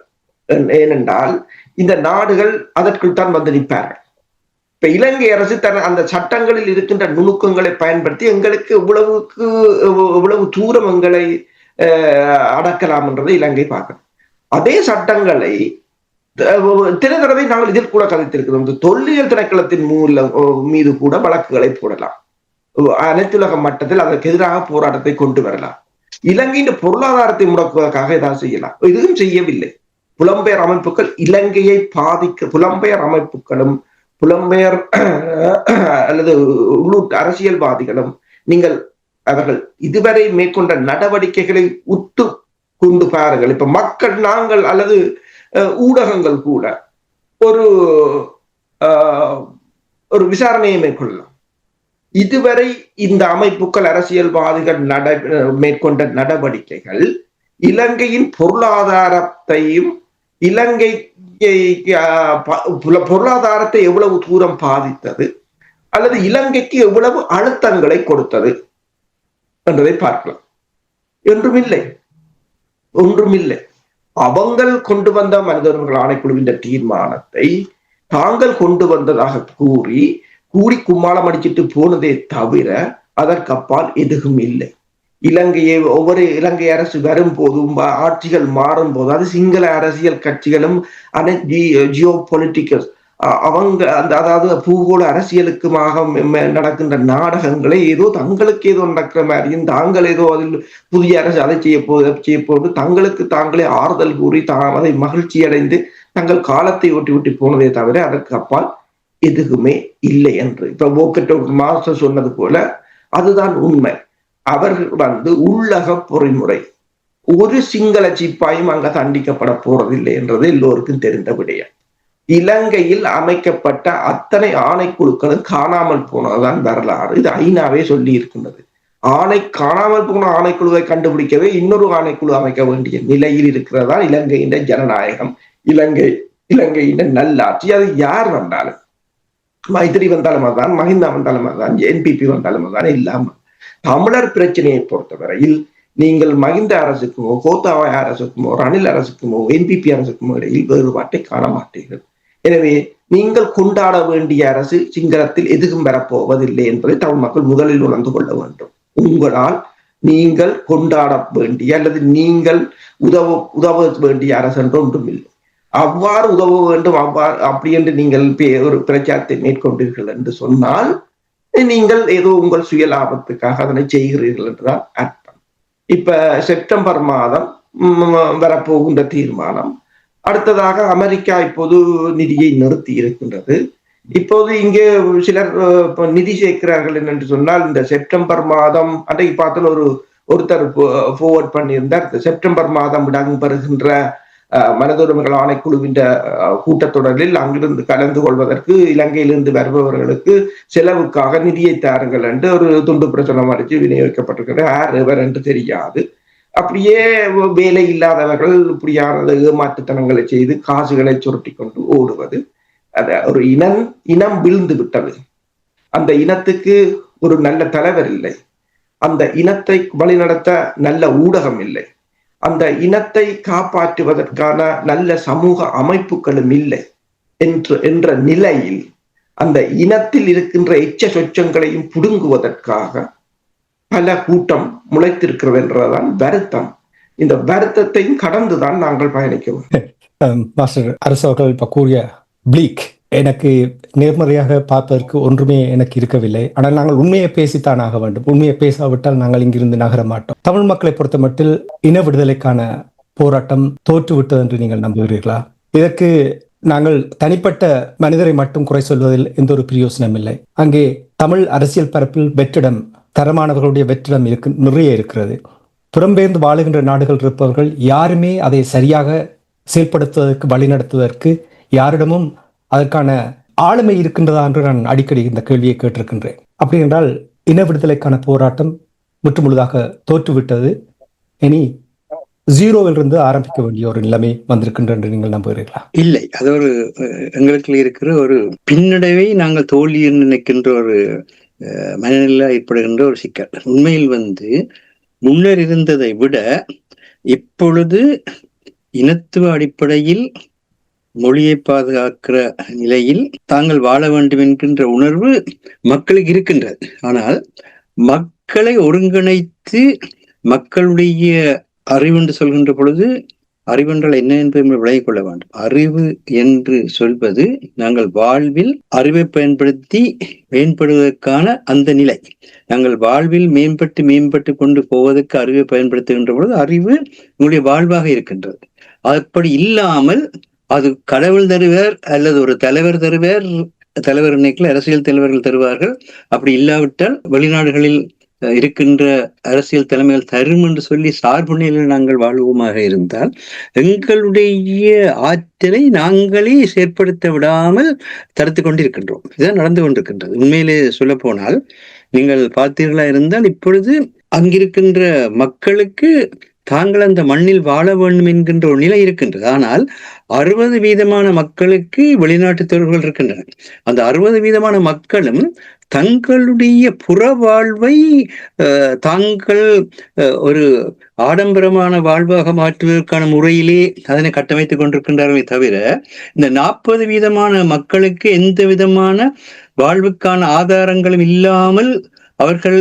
ஏனென்றால் இந்த நாடுகள் அதற்குள் தான் வந்து நிற்பார்கள். இப்ப இலங்கை அரசு அந்த சட்டங்களில் இருக்கின்ற நுணுக்கங்களை பயன்படுத்தி எங்களுக்கு எவ்வளவு தூரம் எங்களை அடக்கலாம் என்றதை இலங்கை பார்க்கணும். அதே சட்டங்களை தின தடவை நாங்கள் இதில் கூட கதைத்திருக்கிறோம். தொல்லியல் திணைக்களத்தின் மீது கூட வழக்குகளை போடலாம். அனைத்துலக மட்டத்தில் அதற்கு எதிராக போராட்டத்தை கொண்டு வரலாம். இலங்கையின் பொருளாதாரத்தை முடக்குவதற்காக ஏதாவது செய்யலாம். இதுவும் செய்யவில்லை. புலம்பெயர் அமைப்புகள் இலங்கையை புலம்பெயர் அமைப்புகளும் புலம்பெயர் அல்லது உள்ளூர் அரசியல்வாதிகளும் அவர்கள் இதுவரை மேற்கொண்ட நடவடிக்கைகளை உத்து கொண்டு பாருங்கள். இப்ப மக்கள் நாங்கள் அல்லது ஊடகங்கள் கூட ஒரு விசாரணையை மேற்கொள்ளலாம். இதுவரை இந்த அமைப்புகள் அரசியல்வாதிகள் மேற்கொண்ட நடவடிக்கைகள் இலங்கையின் பொருளாதாரத்தையும் இலங்கை பொருளாதாரத்தை எவ்வளவு தூரம் பாதித்தது அல்லது இலங்கைக்கு எவ்வளவு அழுத்தங்களை கொடுத்தது என்பதை பார்க்கலாம். ஒன்றுமில்லை. அவங்கள் கொண்டு வந்த மனிதர்கள் ஆணைக்குழுவின் தீர்மானத்தை தாங்கள் கொண்டு வந்ததாக கூறி கும்மாளம் அடிச்சிட்டு போனதே தவிர அதற்கப்பால் எதுவும் இல்லை. ஒவ்வொரு இலங்கை அரசு வரும்போதும் ஆட்சிகள் மாறும் போது அது சிங்கள அரசியல் கட்சிகளும் ஜியோ பொலிட்டிக்கல் அதாவது பூகோள அரசியலுக்குமாக நடக்கின்ற நாடகங்களை ஏதோ தங்களுக்கு ஏதோ நடக்கிற மாதிரியும் தாங்கள் ஏதோ அதில் புதிய அரசு அதை செய்ய போது தங்களுக்கு தாங்களே ஆறுதல் கூறி அதை மகிழ்ச்சி அடைந்து தங்கள் காலத்தை ஒட்டி போனதே தவிர அதற்கு அப்பால் எதுவுமே இல்லை என்று இப்ப வோக்கட்டோ மாஸ்டர் சொன்னது போல அதுதான் உண்மை. அவர்கள் உள்ளக பொறிமுறை ஒரு சிங்கள சிப்பாயும் அங்க தண்டிக்கப்பட போறதில்லை என்றது எல்லோருக்கும் தெரிந்த விடயம். இலங்கையில் அமைக்கப்பட்ட அத்தனை ஆணைக்குழுக்களும் காணாமல் போனதுதான் வரலாறு. இது ஐநாவே சொல்லி இருக்கின்றது. காணாமல் போன ஆணைக்குழுவை கண்டுபிடிக்கவே இன்னொரு ஆணைக்குழு அமைக்க வேண்டிய நிலையில் இருக்கிறதா இலங்கையின் ஜனநாயகம், இலங்கையின் நல்லாட்சி. அது யார் வந்தாலும், மைத்திரி வந்தாலும் அதுதான், மஹிந்தா வந்தாலும் அதுதான், என்பிபி வந்தாலும் அதுதான். இல்லாம தமிழர் பிரச்சனையை பொறுத்தவரையில் நீங்கள் மகிந்த அரசுக்குமோ கோத்தாபாய அரசுக்குமோ ரணில் அரசுக்குமோ என்பிபி அரசுக்குமோ இடையில் வேறுபாட்டை காண மாட்டீர்கள். எனவே நீங்கள் கொண்டாட வேண்டிய அரசு சிங்களத்தில் எதுவும் வரப்போவதில்லை என்பதை தமிழ் மக்கள் முதலில் உணர்ந்து கொள்ள வேண்டும். உங்களால் நீங்கள் கொண்டாட வேண்டிய அல்லது நீங்கள் உதவ வேண்டிய அரசு என்று ஒன்றும் இல்லை. அவ்வாறு உதவ வேண்டும் அப்படி என்று நீங்கள் ஒரு பிரச்சாரத்தை மேற்கொண்டீர்கள் என்று சொன்னால் நீங்கள் ஏதோ உங்கள் சுய லாபத்துக்காக அதனை செய்கிறீர்கள் என்றுதான் அர்த்தம். இப்ப செப்டம்பர் மாதம் வரப்போகின்ற தீர்மானம், அடுத்ததாக அமெரிக்கா இப்போது நிதியை நிறுத்தி இருக்கின்றது. இப்போது இங்கே சிலர் நிதி சேர்க்கிறார்கள் என்று சொன்னால் இந்த செப்டம்பர் மாதம் அன்றைக்கு பார்த்து ஒருத்தர் ஃபார்வர்ட் பண்ணியிருந்தார். செப்டம்பர் மாதம் இடம்பெறுகின்ற மனித ஆணைக்குழுவின் கூட்டத்தொடரில் அங்கிருந்து கலந்து கொள்வதற்கு இலங்கையிலிருந்து வருபவர்களுக்கு செலவுக்காக நிதியை தாருங்கள் என்று ஒரு துண்டு பிரசுரம் அடித்து விநியோகிக்கப்பட்டிருக்கிறது. யார் எவர் என்று தெரியாது. அப்படியே வேலை இல்லாதவர்கள் இப்படியான ஏமாற்றுத்தனங்களை செய்து காசுகளை சுருட்டி கொண்டு ஓடுவது. ஒரு இனம் வீழ்ந்து விட்டது. அந்த இனத்துக்கு ஒரு நல்ல தலைவர் இல்லை. அந்த இனத்தை வழிநடத்த நல்ல ஊடகம் இல்லை. அந்த இனத்தை காப்பாற்றுவதற்கான நல்ல சமூக அமைப்புகளும் இல்லை என்ற நிலையில் அந்த இனத்தில் இருக்கின்ற எச்ச சொச்சங்களையும் புடுங்குவதற்காக பல கூட்டம் முளைத்திருக்கிறது என்றதான் வருத்தம். இந்த வருத்தத்தையும் கடந்துதான் நாங்கள் பயணிக்க வேண்டும். மாஸ்டர் அரசு அவர்கள் இப்ப கூறிய பிளீக் எனக்கு நேர்மறையாக பார்ப்பதற்கு ஒன்றுமே எனக்கு இருக்கவில்லை. ஆனால் நாங்கள் உண்மையை பேசித்தான் ஆக வேண்டும். உண்மையை பேசாவிட்டால் நாங்கள் இங்கிருந்து நகர மாட்டோம். தமிழ் மக்களை பொறுத்த மட்டில் இன விடுதலைக்கான போராட்டம் தோற்றுவிட்டது என்று நீங்கள் நம்புகிறீர்களா? இதற்கு நாங்கள் தனிப்பட்ட மனிதரை மட்டும் குறை சொல்வதில் எந்த ஒரு பிரயோசனம் இல்லை. அங்கே தமிழ் அரசியல் பரப்பில் வெற்றிடம், தரமானவர்களுடைய வெற்றிடம் நிறைய இருக்கிறது. புறம்பெயர்ந்து வாழுகின்ற நாடுகள் இருப்பவர்கள் யாருமே அதை சரியாக செயல்படுத்துவதற்கு வழிநடத்துவதற்கு யாரிடமும் அதற்கான ஆளுமை இருக்கின்றதா என்று நான் அடிக்கடி இந்த கேள்வியை கேட்டிருக்கின்றேன். அப்படி என்றால் இன விடுதலைக்கான போராட்டம் முற்றுமுழுதாக தோற்றுவிட்டது. இனி ஜீரோவிலிருந்து ஆரம்பிக்க வேண்டிய ஒரு நிலைமை வந்திருக்கின்ற என்று நீங்கள் நம்புகிறீர்களா? இல்லை, அது ஒரு எங்களுக்கு இருக்கிற ஒரு பின்னடைவை நாங்கள் தோல்வி நினைக்கின்ற ஒரு மனநிலை ஏற்படுகின்ற ஒரு சிக்கல். உண்மையில் முன்னர் இருந்ததை விட இப்பொழுது இனத்துவ அடிப்படையில் மொழியை பாதுகாக்கிற நிலையில் தாங்கள் வாழ வேண்டும் என்கின்ற உணர்வு மக்களுக்கு இருக்கின்றது. ஆனால் மக்களை ஒருங்கிணைத்து மக்களுடைய அறிவு என்று சொல்கின்ற பொழுது அறிவென்றால் என்ன என்பதை விளங்கிக் கொள்ள வேண்டும். அறிவு என்று சொல்வது நாங்கள் வாழ்வில் அறிவை பயன்படுத்தி மேம்படுவதற்கான அந்த நிலை. நாங்கள் வாழ்வில் மேம்பட்டு கொண்டு போவதற்கு அறிவை பயன்படுத்துகின்ற பொழுது அறிவு உங்களுடைய வாழ்வாக இருக்கின்றது. அப்படி இல்லாமல் அது கடவுள் தருவார் அல்லது ஒரு தலைவர் தருவார், தலைவர் நினைக்கல அரசியல் தலைவர்கள் தருவார்கள். அப்படி இல்லாவிட்டால் வெளிநாடுகளில் இருக்கின்ற அரசியல் தலைமைகள் தரும் என்று சொல்லி சார்பு நிலையில் நாங்கள் வாழ்வோமாக இருந்தால் எங்களுடைய ஆற்றலை நாங்களே செயற்படுத்த விடாமல் தடுத்து கொண்டிருக்கின்றோம். இதுதான் நடந்து கொண்டிருக்கின்றது. உண்மையிலே சொல்ல போனால் நீங்கள் பார்த்தீர்களா இருந்தால் இப்பொழுது அங்கிருக்கின்ற மக்களுக்கு தாங்கள் அந்த மண்ணில் வாழ வேண்டும் என்கின்ற ஒரு நிலை இருக்கின்றது. ஆனால் 60% மக்களுக்கு வெளிநாட்டு தொழில்கள் இருக்கின்றன. அந்த 60% மக்களும் தங்களுடைய புற வாழ்வை தாங்கள் ஒரு ஆடம்பரமான வாழ்வாக மாற்றுவதற்கான முறையிலே அதனை கட்டமைத்துக் கொண்டிருக்கின்றார்களே தவிர இந்த 40% மக்களுக்கு எந்த விதமான வாழ்வுக்கான ஆதாரங்களும் இல்லாமல் அவர்கள்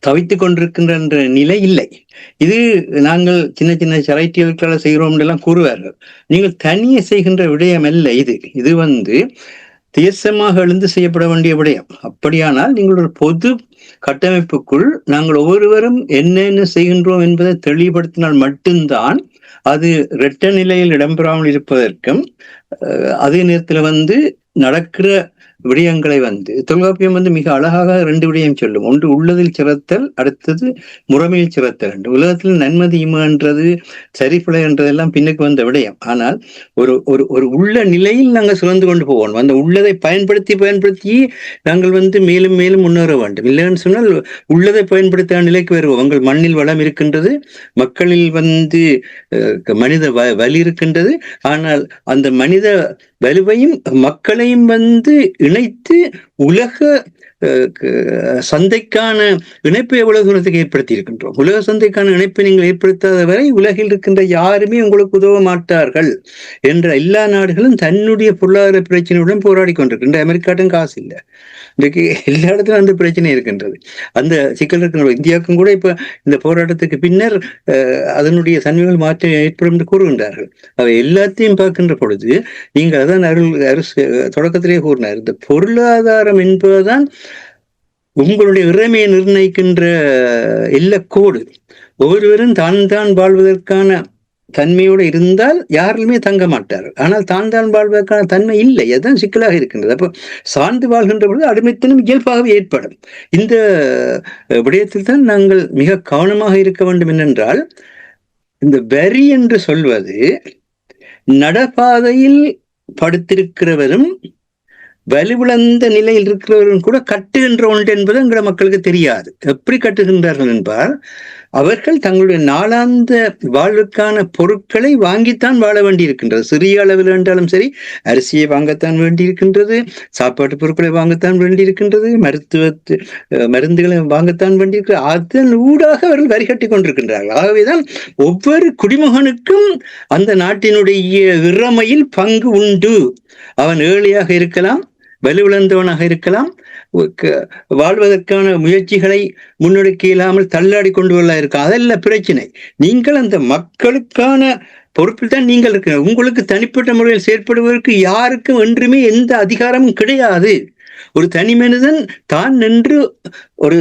தவித்துக் கொண்டிருக்கின்ற நிலை இல்லை. இது நாங்கள் சின்ன சின்ன சரைட்டிகளுக்காக செய்கிறோம் எல்லாம் கூறுவார்கள். நீங்கள் தனியே செய்கின்ற விடயம் அல்ல இது. இது தேசமாக எழுந்து செய்யப்பட வேண்டிய விடயம். அப்படியானால் நீங்கள் ஒரு பொது கட்டமைப்புக்குள் நாங்கள் ஒவ்வொருவரும் என்னென்ன செய்கின்றோம் என்பதை தெளிவுபடுத்தினால் மட்டும்தான் அது இரட்ட நிலையில் இடம்பெறாமல் இருப்பதற்கும் அதே நேரத்தில் நடக்கிற விடயங்களை தொல்காப்பியம் மிக அழகாக 2 விடயம் சொல்லும். ஒன்று உள்ளதில் சிறத்தல், அடுத்தது முறைமையில் சிறத்தல். உலகத்தில் நன்மதி இமன்றது சரிபிழை என்றதெல்லாம் பின்னுக்கு வந்த விடயம். ஆனால் ஒரு ஒரு உள்ள நிலையில் நாங்கள் சுழந்து கொண்டு போவோம். அந்த உள்ளதை பயன்படுத்தி நாங்கள் மேலும் மேலும் முன்னேற வேண்டும். இல்லைன்னு சொன்னால் உள்ளதை பயன்படுத்த நிலைக்கு வருவோம். உங்கள் மண்ணில் வளம் இருக்கின்றது, மக்களில் மனித வலி இருக்கின்றது. ஆனால் அந்த மனித வலுவையும் மக்களையும் இணைத்து உலக சந்தைக்கான இணைப்பை எவ்வளவு தூரத்துக்கு ஏற்படுத்தி இருக்கின்றோம். உலக சந்தைக்கான இணைப்பை நீங்கள் ஏற்படுத்தாத வரை உலகில் இருக்கின்ற யாருமே உங்களுக்கு உதவ மாட்டார்கள் என்ற எல்லா நாடுகளும் தன்னுடைய பொருளாதார பிரச்சனையுடன் போராடி கொண்டிருக்கின்ற. அமெரிக்காட்டும் காசு இல்லை, இன்றைக்கு எல்லா இடத்துலும் அந்த பிரச்சனை இருக்கின்றது, அந்த சிக்கல் இருக்கின்ற. இந்தியாவுக்கும் கூட இப்ப இந்த போராட்டத்துக்கு பின்னர் அதனுடைய தன்மைகள் மாற்றம் ஏற்படும் என்று கூறுகின்றார்கள். அவை எல்லாத்தையும் பார்க்கின்ற பொழுது நீங்கள் அதான் தொடக்கத்திலே கூறினார், இந்த பொருளாதாரம் என்பதுதான் உங்களுடைய இறைமையை நிர்ணயிக்கின்ற எல்லக்கோடு. ஒவ்வொருவரும் தான் வாழ்வதற்கான தன்மையோடு இருந்தால் யாருமே தங்க மாட்டார்கள். ஆனால் தான் வாழ்வதற்கான தன்மை இல்லை, அதுதான் சிக்கலாக இருக்கின்றது. அப்போ சார்ந்து வாழ்கின்ற பொழுது அடிமைத்தனம் இயல்பாகவே ஏற்படும். இந்த விடயத்தில் தான் நாங்கள் மிக கவனமாக இருக்க வேண்டும். என்னென்றால், இந்த வரி என்று சொல்வது நடப்பாதையில் படுத்திருக்கிறவரும் வலுவிழந்த நிலையில் இருக்கிறவரும் கூட கட்டுகின்ற ஒன்று என்பது எங்கள மக்களுக்கு தெரியாது. எப்படி கட்டுகின்றார்கள் என்பால், அவர்கள் தங்களுடைய நாளாந்த வாழ்வுக்கான பொருட்களை வாங்கித்தான் வாழ வேண்டி இருக்கின்றது. சிறிய அளவில் என்றாலும் சரி, அரிசியை வாங்கத்தான் வேண்டி இருக்கின்றது, சாப்பாட்டு பொருட்களை வாங்கத்தான் வேண்டி இருக்கின்றது, மருந்துகளை வாங்கத்தான் வேண்டி இருக்கிறது. அதன் ஊடாக அவர்கள் வரி கட்டி கொண்டிருக்கின்றார்கள். ஆகவேதான் ஒவ்வொரு குடிமகனுக்கும் அந்த நாட்டினுடைய இறைமையில் பங்கு உண்டு. அவன் ஏழையாக இருக்கலாம், வலுவிழந்தவனாக இருக்கலாம், வாழ்வதற்கான முயற்சிகளை முன்னெடுக்க இல்லாமல் தள்ளாடி கொண்டு வரலாம் இருக்கும். அதல்ல பிரச்சனை. நீங்கள் அந்த மக்களுக்கான பொறுப்பில் தான் நீங்கள் இருக்க. உங்களுக்கு தனிப்பட்ட முறையில் செயற்படுவதற்கு யாருக்கும் என்றுமே எந்த அதிகாரமும் கிடையாது. ஒரு தனி மனிதன் தான் நின்று ஒரு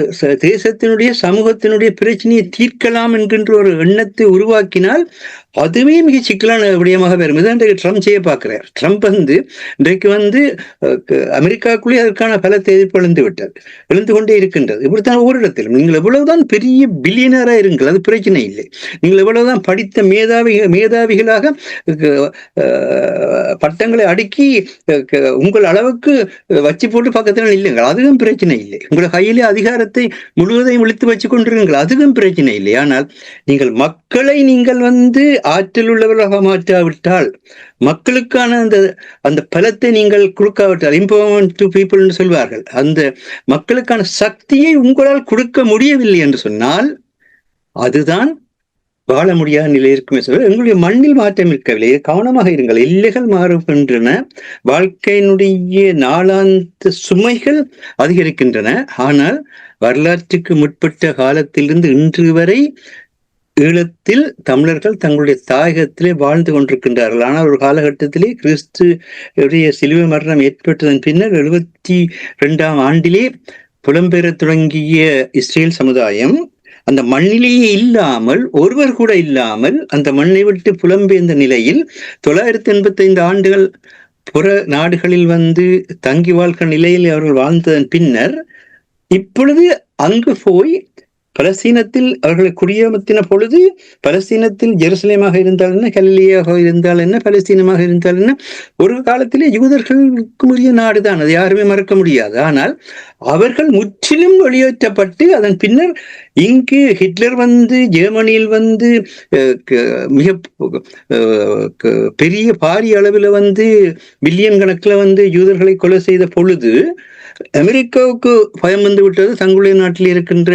தேசத்தினுடைய சமூகத்தினுடைய பிரச்சனையை தீர்க்கலாம் என்கின்ற ஒரு எண்ணத்தை உருவாக்கினால் அதுவே மிக சிக்கலான விடயமாக வரும். இதான் இன்றைக்கு ட்ரம்ப் செய்ய பார்க்கிறார். ட்ரம்ப் இன்றைக்கு அமெரிக்காவுக்குள்ளே அதற்கான பலத்தை எதிர்ப்பு எழுந்து கொண்டே இருக்கின்றது. இப்படித்தான் ஒவ்வொரு இடத்திலும் நீங்கள் எவ்வளவுதான் பெரிய பில்லியனரா இருங்கள், அது பிரச்சனை இல்லை. நீங்கள் எவ்வளவுதான் படித்த மேதாவிகளாக பட்டங்களை அடுக்கி உங்கள் அளவுக்கு வச்சு போட்டு பக்கத்தில் இல்லைங்கள், அதுவும் பிரச்சனை இல்லை. உங்கள் கையிலே அதிகாரத்தை முழுவதையும் இழுத்து வச்சு கொண்டிருங்கள், அதுவும் பிரச்சனை இல்லை. ஆனால் நீங்கள் மக்களை நீங்கள் ஆற்றல் உள்ளவர்களாக மாற்றாவிட்டால், மக்களுக்கான அந்த பலத்தை நீங்கள் கொடுக்காவிட்டால், எம்பவர்மென்ட் டு பீப்புள் என்று சொல்வார்கள், அந்த மக்களுக்கான சக்தியை உங்களால் கொடுக்க முடியவில்லை என்று சொன்னால் அதுதான் வாழ முடியாத நிலை இருக்குமே சொல்ல. எங்களுடைய மண்ணில் மாற்றம் இருக்கவில்லை. கவனமாக இருங்கள். எல்லைகள் மாறுகின்றன, வாழ்க்கையினுடைய நாளாந்த சுமைகள் அதிகரிக்கின்றன. ஆனால் வரலாற்றுக்கு முற்பட்ட காலத்திலிருந்து இன்று வரை ஈழத்தில் தமிழர்கள் தங்களுடைய தாயகத்திலே வாழ்ந்து கொண்டிருக்கின்றார்கள். ஆனால் ஒரு காலகட்டத்திலே கிறிஸ்துடைய சிலுவை மரணம் ஏற்பட்டதன் பின்னர் 72ஆம் ஆண்டிலே புலம்பெயர தொடங்கிய இஸ்ரேல் சமுதாயம் அந்த மண்ணிலேயே இல்லாமல், ஒருவர் கூட இல்லாமல் அந்த மண்ணை விட்டு புலம்பெயர்ந்த நிலையில் 985 ஆண்டுகள் புற நாடுகளில் தங்கி வாழ்கிற நிலையில் அவர்கள் வாழ்ந்ததன் பின்னர் இப்பொழுது அங்கு போய் பலஸ்தீனத்தில் அவர்களை குடியமர்த்தின பொழுது, பலஸ்தீனத்தில் ஜெருசலேமாக இருந்தால் என்ன, கலிலியாக இருந்தால் என்ன, பலஸ்தீனமாக இருந்தால் என்ன, ஒரு காலத்திலே யூதர்களுக்கு உரிய நாடுதான், அது யாருமே மறக்க முடியாது. ஆனால் அவர்கள் முற்றிலும் வெளியேற்றப்பட்டு அதன் பின்னர் இங்கு ஹிட்லர் ஜெர்மனியில் மிக பெரிய பாரிய அளவில் பில்லியன் கணக்கில் யூதர்களை கொலை செய்த பொழுது அமெரிக்காவுக்கு பயம் விட்டது. தங்களுடைய நாட்டில் இருக்கின்ற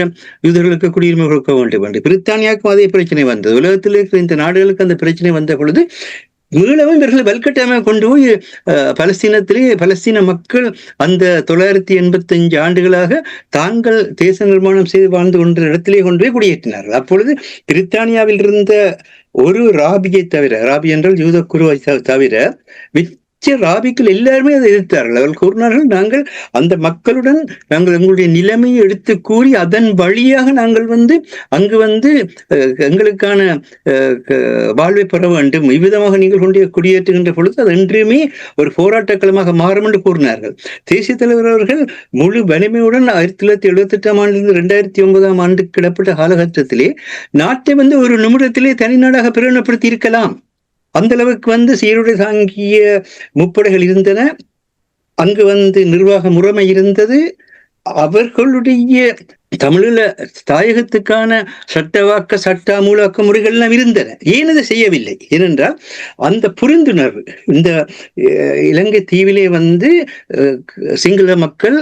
யூதர்களுக்கு குடியுரிமை கொடுக்க வேண்டும் என்று. பிரித்தானியாவுக்கும் அதே பிரச்சனை வந்தது. உலகத்தில் இருக்கிற இந்த நாடுகளுக்கு அந்த பிரச்சனை வந்த பொழுது மீளவும் இவர்களை வல்கட்டாயமாக கொண்டு போய் பலஸ்தீன மக்கள் அந்த 985 ஆண்டுகளாக தாங்கள் தேச நிர்மாணம் செய்து வாழ்ந்து கொண்ட இடத்திலே கொண்டு போய் குடியேற்றினார்கள். அப்பொழுது பிரித்தானியாவில் இருந்த ஒரு ராபியை தவிர, ராபி என்றால் யூத குருவை தவிர ராபிக்கள் எல்லாருமே அதை எதிர்த்தார்கள். அவர்கள் கூறினார்கள், நாங்கள் அந்த மக்களுடன் நாங்கள் எங்களுடைய நிலைமையை எடுத்து கூறி அதன் வழியாக நாங்கள் அங்கு எங்களுக்கான வாழ்வை பெற வேண்டும். இவ்விதமாக நீங்கள் கொண்டு குடியேற்றுகின்ற பொழுது அது என்றுமே ஒரு போராட்டக்களமாக மாறும் என்று கூறினார்கள். தேசிய தலைவர் அவர்கள் முழு வலிமையுடன் 1978ஆம் ஆண்டிலிருந்து 2009ஆம் ஆண்டுக்கு இடப்பட்ட காலகட்டத்திலே நாட்டை ஒரு நிமிடத்திலே தனிநாடாக பிரகடனப்படுத்தி இருக்கலாம். அந்த அளவுக்கு சீருடை தாங்கிய முப்படைகள் இருந்தன, அங்கு நிர்வாக முறைமை இருந்தது. அவர்களுடைய தமிழில தாயகத்துக்கான சட்டவாக்க சட்ட அமலாக்க முறைகள் எல்லாம் இருந்தன. ஏன் அதை செய்யவில்லை? ஏனென்றால் அந்த புரிந்துணர்வு இந்த இலங்கை தீவிலே சிங்கள மக்கள்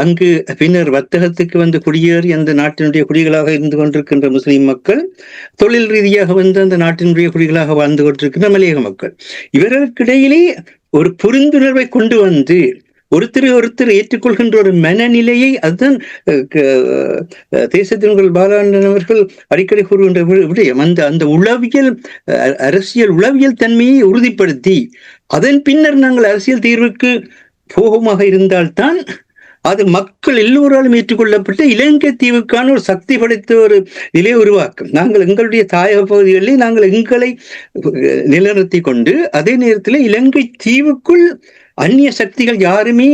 அங்கு பின்னர் வர்த்தகத்துக்கு குடியேறி அந்த நாட்டினுடைய குடிகளாக இருந்து கொண்டிருக்கின்ற முஸ்லிம் மக்கள், தொழில் ரீதியாக அந்த நாட்டினுடைய குடிகளாக வாழ்ந்து கொண்டிருக்கின்ற மலையக மக்கள், இவர்களுக்கிடையிலே ஒரு புரிந்துணர்வை கொண்டு ஒருத்தர் ஏற்றுக்கொள்கின்ற ஒரு மனநிலையை, அதுதான் தேசத்தின் பாலானன் அவர்கள் அடிக்கடி கூறுகின்ற விடயம். அந்த உளவியல் அரசியல் உளவியல் தன்மையை உறுதிப்படுத்தி அதன் பின்னர் நாங்கள் அரசியல் தீர்வுக்கு போகமாக இருந்தால்தான் அது மக்கள் எல்லோராலும் ஏற்றுக்கொள்ளப்பட்ட இலங்கை தீவுக்கான ஒரு சக்தி படைத்த ஒரு நிலையை உருவாக்கும். நாங்கள் எங்களுடைய தாயக பகுதிகளில் நாங்கள் எங்களை நிலைநிறுத்தி கொண்டு அதே நேரத்தில் இலங்கை தீவுக்குள் அந்நிய சக்திகள் யாருமே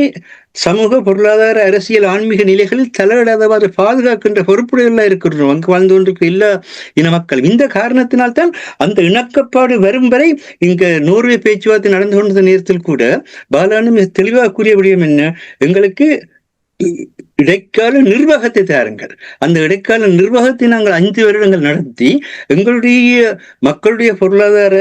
சமூக பொருளாதார அரசியல் ஆன்மீக நிலைகளில் தலையிடாதவாறு பாதுகாக்கின்ற பொறுப்புடையெல்லாம் இருக்கிறோம் அங்கு வாழ்ந்து கொண்டிருக்கிற எல்லா இன மக்கள். இந்த காரணத்தினால்தான் அந்த இணக்கப்பாடு வரும் வரை இங்க நோர்வே பேச்சுவார்த்தை நடந்து கொண்ட நேரத்தில் கூட பாலானு மிக தெளிவாக கூறிய விடயம் என்ன, எங்களுக்கு இடைக்கால நிர்வாகத்தை தாருங்கள். அந்த இடைக்கால நிர்வாகத்தை நாங்கள் 5 வருடங்கள் நடத்தி எங்களுடைய மக்களுடைய பொருளாதார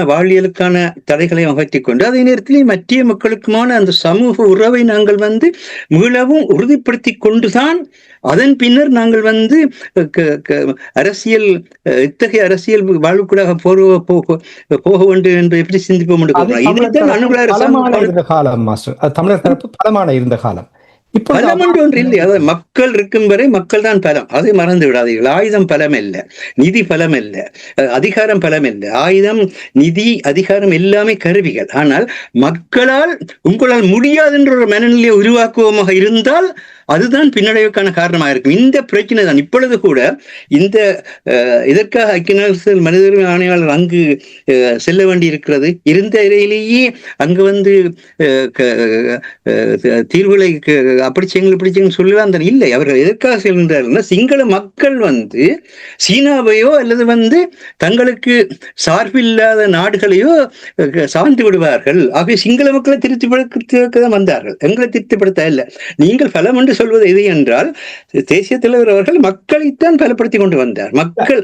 வாழ்வியலுக்கான தடைகளை அகற்றிக் கொண்டு அதே நேரத்தில் மற்ற மக்களுக்குமான அந்த சமூக உறவை நாங்கள் மீளவும் உறுதிப்படுத்தி கொண்டுதான் அதன் பின்னர் நாங்கள் அரசியல் இத்தகைய அரசியல் வாழ்வுக்கூடாக போக வேண்டும் என்று எப்படி சிந்திப்போம். தமிழர் தரப்பு பலமான இருந்த காலம். பலம் என்று ஒன்று இல்லை. அதாவது மக்கள் இருக்கும் வரை மக்கள் தான் பலம், அதை மறந்து விடாதீர்கள். ஆயுதம் பலம் இல்லை, நிதி பலம் இல்லை, அதிகாரம் பலம் இல்லை. ஆயுதம், நிதி, அதிகாரம் எல்லாமே கருவிகள். ஆனால் மக்களால் உங்களால் முடியாது என்ற ஒரு மனநிலையை உருவாக்குவோமாக இருந்தால் அதுதான் பின்னடைவுக்கான காரணமாக இருக்கும். இந்த பிரச்சனை தான் இப்பொழுது கூட இந்த இதற்காக ஐக்கிய நாடுகள் மனித உரிமை ஆணையாளர் அங்கு செல்ல வேண்டி இருக்கிறது. இருந்த இடையிலேயே அங்கு தீர்வுகளை அப்படி செய்யுங்க சொல்லலாம் அந்த இல்லை. அவர்கள் எதற்காக செல்கின்றார்கள்? சிங்கள மக்கள் சீனாவையோ அல்லது தங்களுக்கு சார்பில்லாத நாடுகளையோ சார்ந்து விடுவார்கள். ஆகவே சிங்கள மக்களை திருப்திப்படுத்த வந்தார்கள், எங்களை திருப்திப்படுத்த இல்லை. நீங்கள் பலம் என்று சொல்வது எது என்றால் தேசிய தலைவர் அவர்கள் மக்களைத்தான் பலப்படுத்தி கொண்டு வந்தார். மக்கள்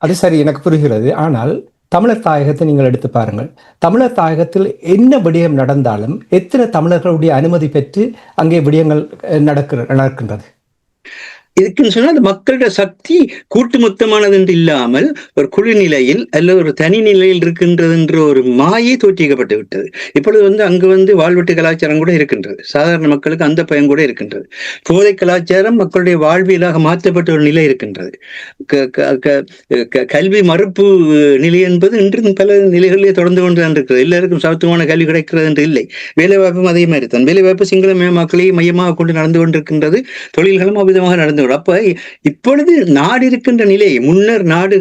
அது சரி, எனக்கு புரிகிறது. ஆனால் தமிழர் தாயகத்தை நீங்கள் எடுத்து பாருங்கள். தமிழர் தாயகத்தில் என்ன விடயம் நடந்தாலும் எத்தனை தமிழர்களுடைய அனுமதி பெற்று அங்கே விடயங்கள் நடக்கின்றது? இதுக்குன்னு சொன்னால் அந்த மக்களுடைய சக்தி கூட்டு மொத்தமானது என்று இல்லாமல் ஒரு குழு நிலையில் அல்ல ஒரு தனி நிலையில் இருக்கின்றது என்ற ஒரு மாயை தோற்றிக்கப்பட்டு விட்டது. இப்பொழுது அங்கு வாழ்வெட்டு கலாச்சாரம் கூட இருக்கின்றது. சாதாரண மக்களுக்கு அந்த பயம் கூட இருக்கின்றது. போதை கலாச்சாரம் மக்களுடைய வாழ்வியலாக மாற்றப்பட்ட ஒரு நிலை இருக்கின்றது. கல்வி மறுப்பு நிலை என்பது இன்று பல நிலைகளிலே தொடர்ந்து கொண்டுதான் இருக்கிறது. எல்லாருக்கும் சமத்துவமான கல்வி கிடைக்கிறது என்று இல்லை. வேலைவாய்ப்பும் அதே மாதிரி தான். வேலைவாய்ப்பு சிங்கள மக்களையும் மையமாக கொண்டு நடந்து கொண்டிருக்கின்றது. தொழில்களும் அவ்விதமாக நடந்து. அப்ப இப்பொழுது நாடு இருக்கின்ற நிலை, முன்னர் நாடு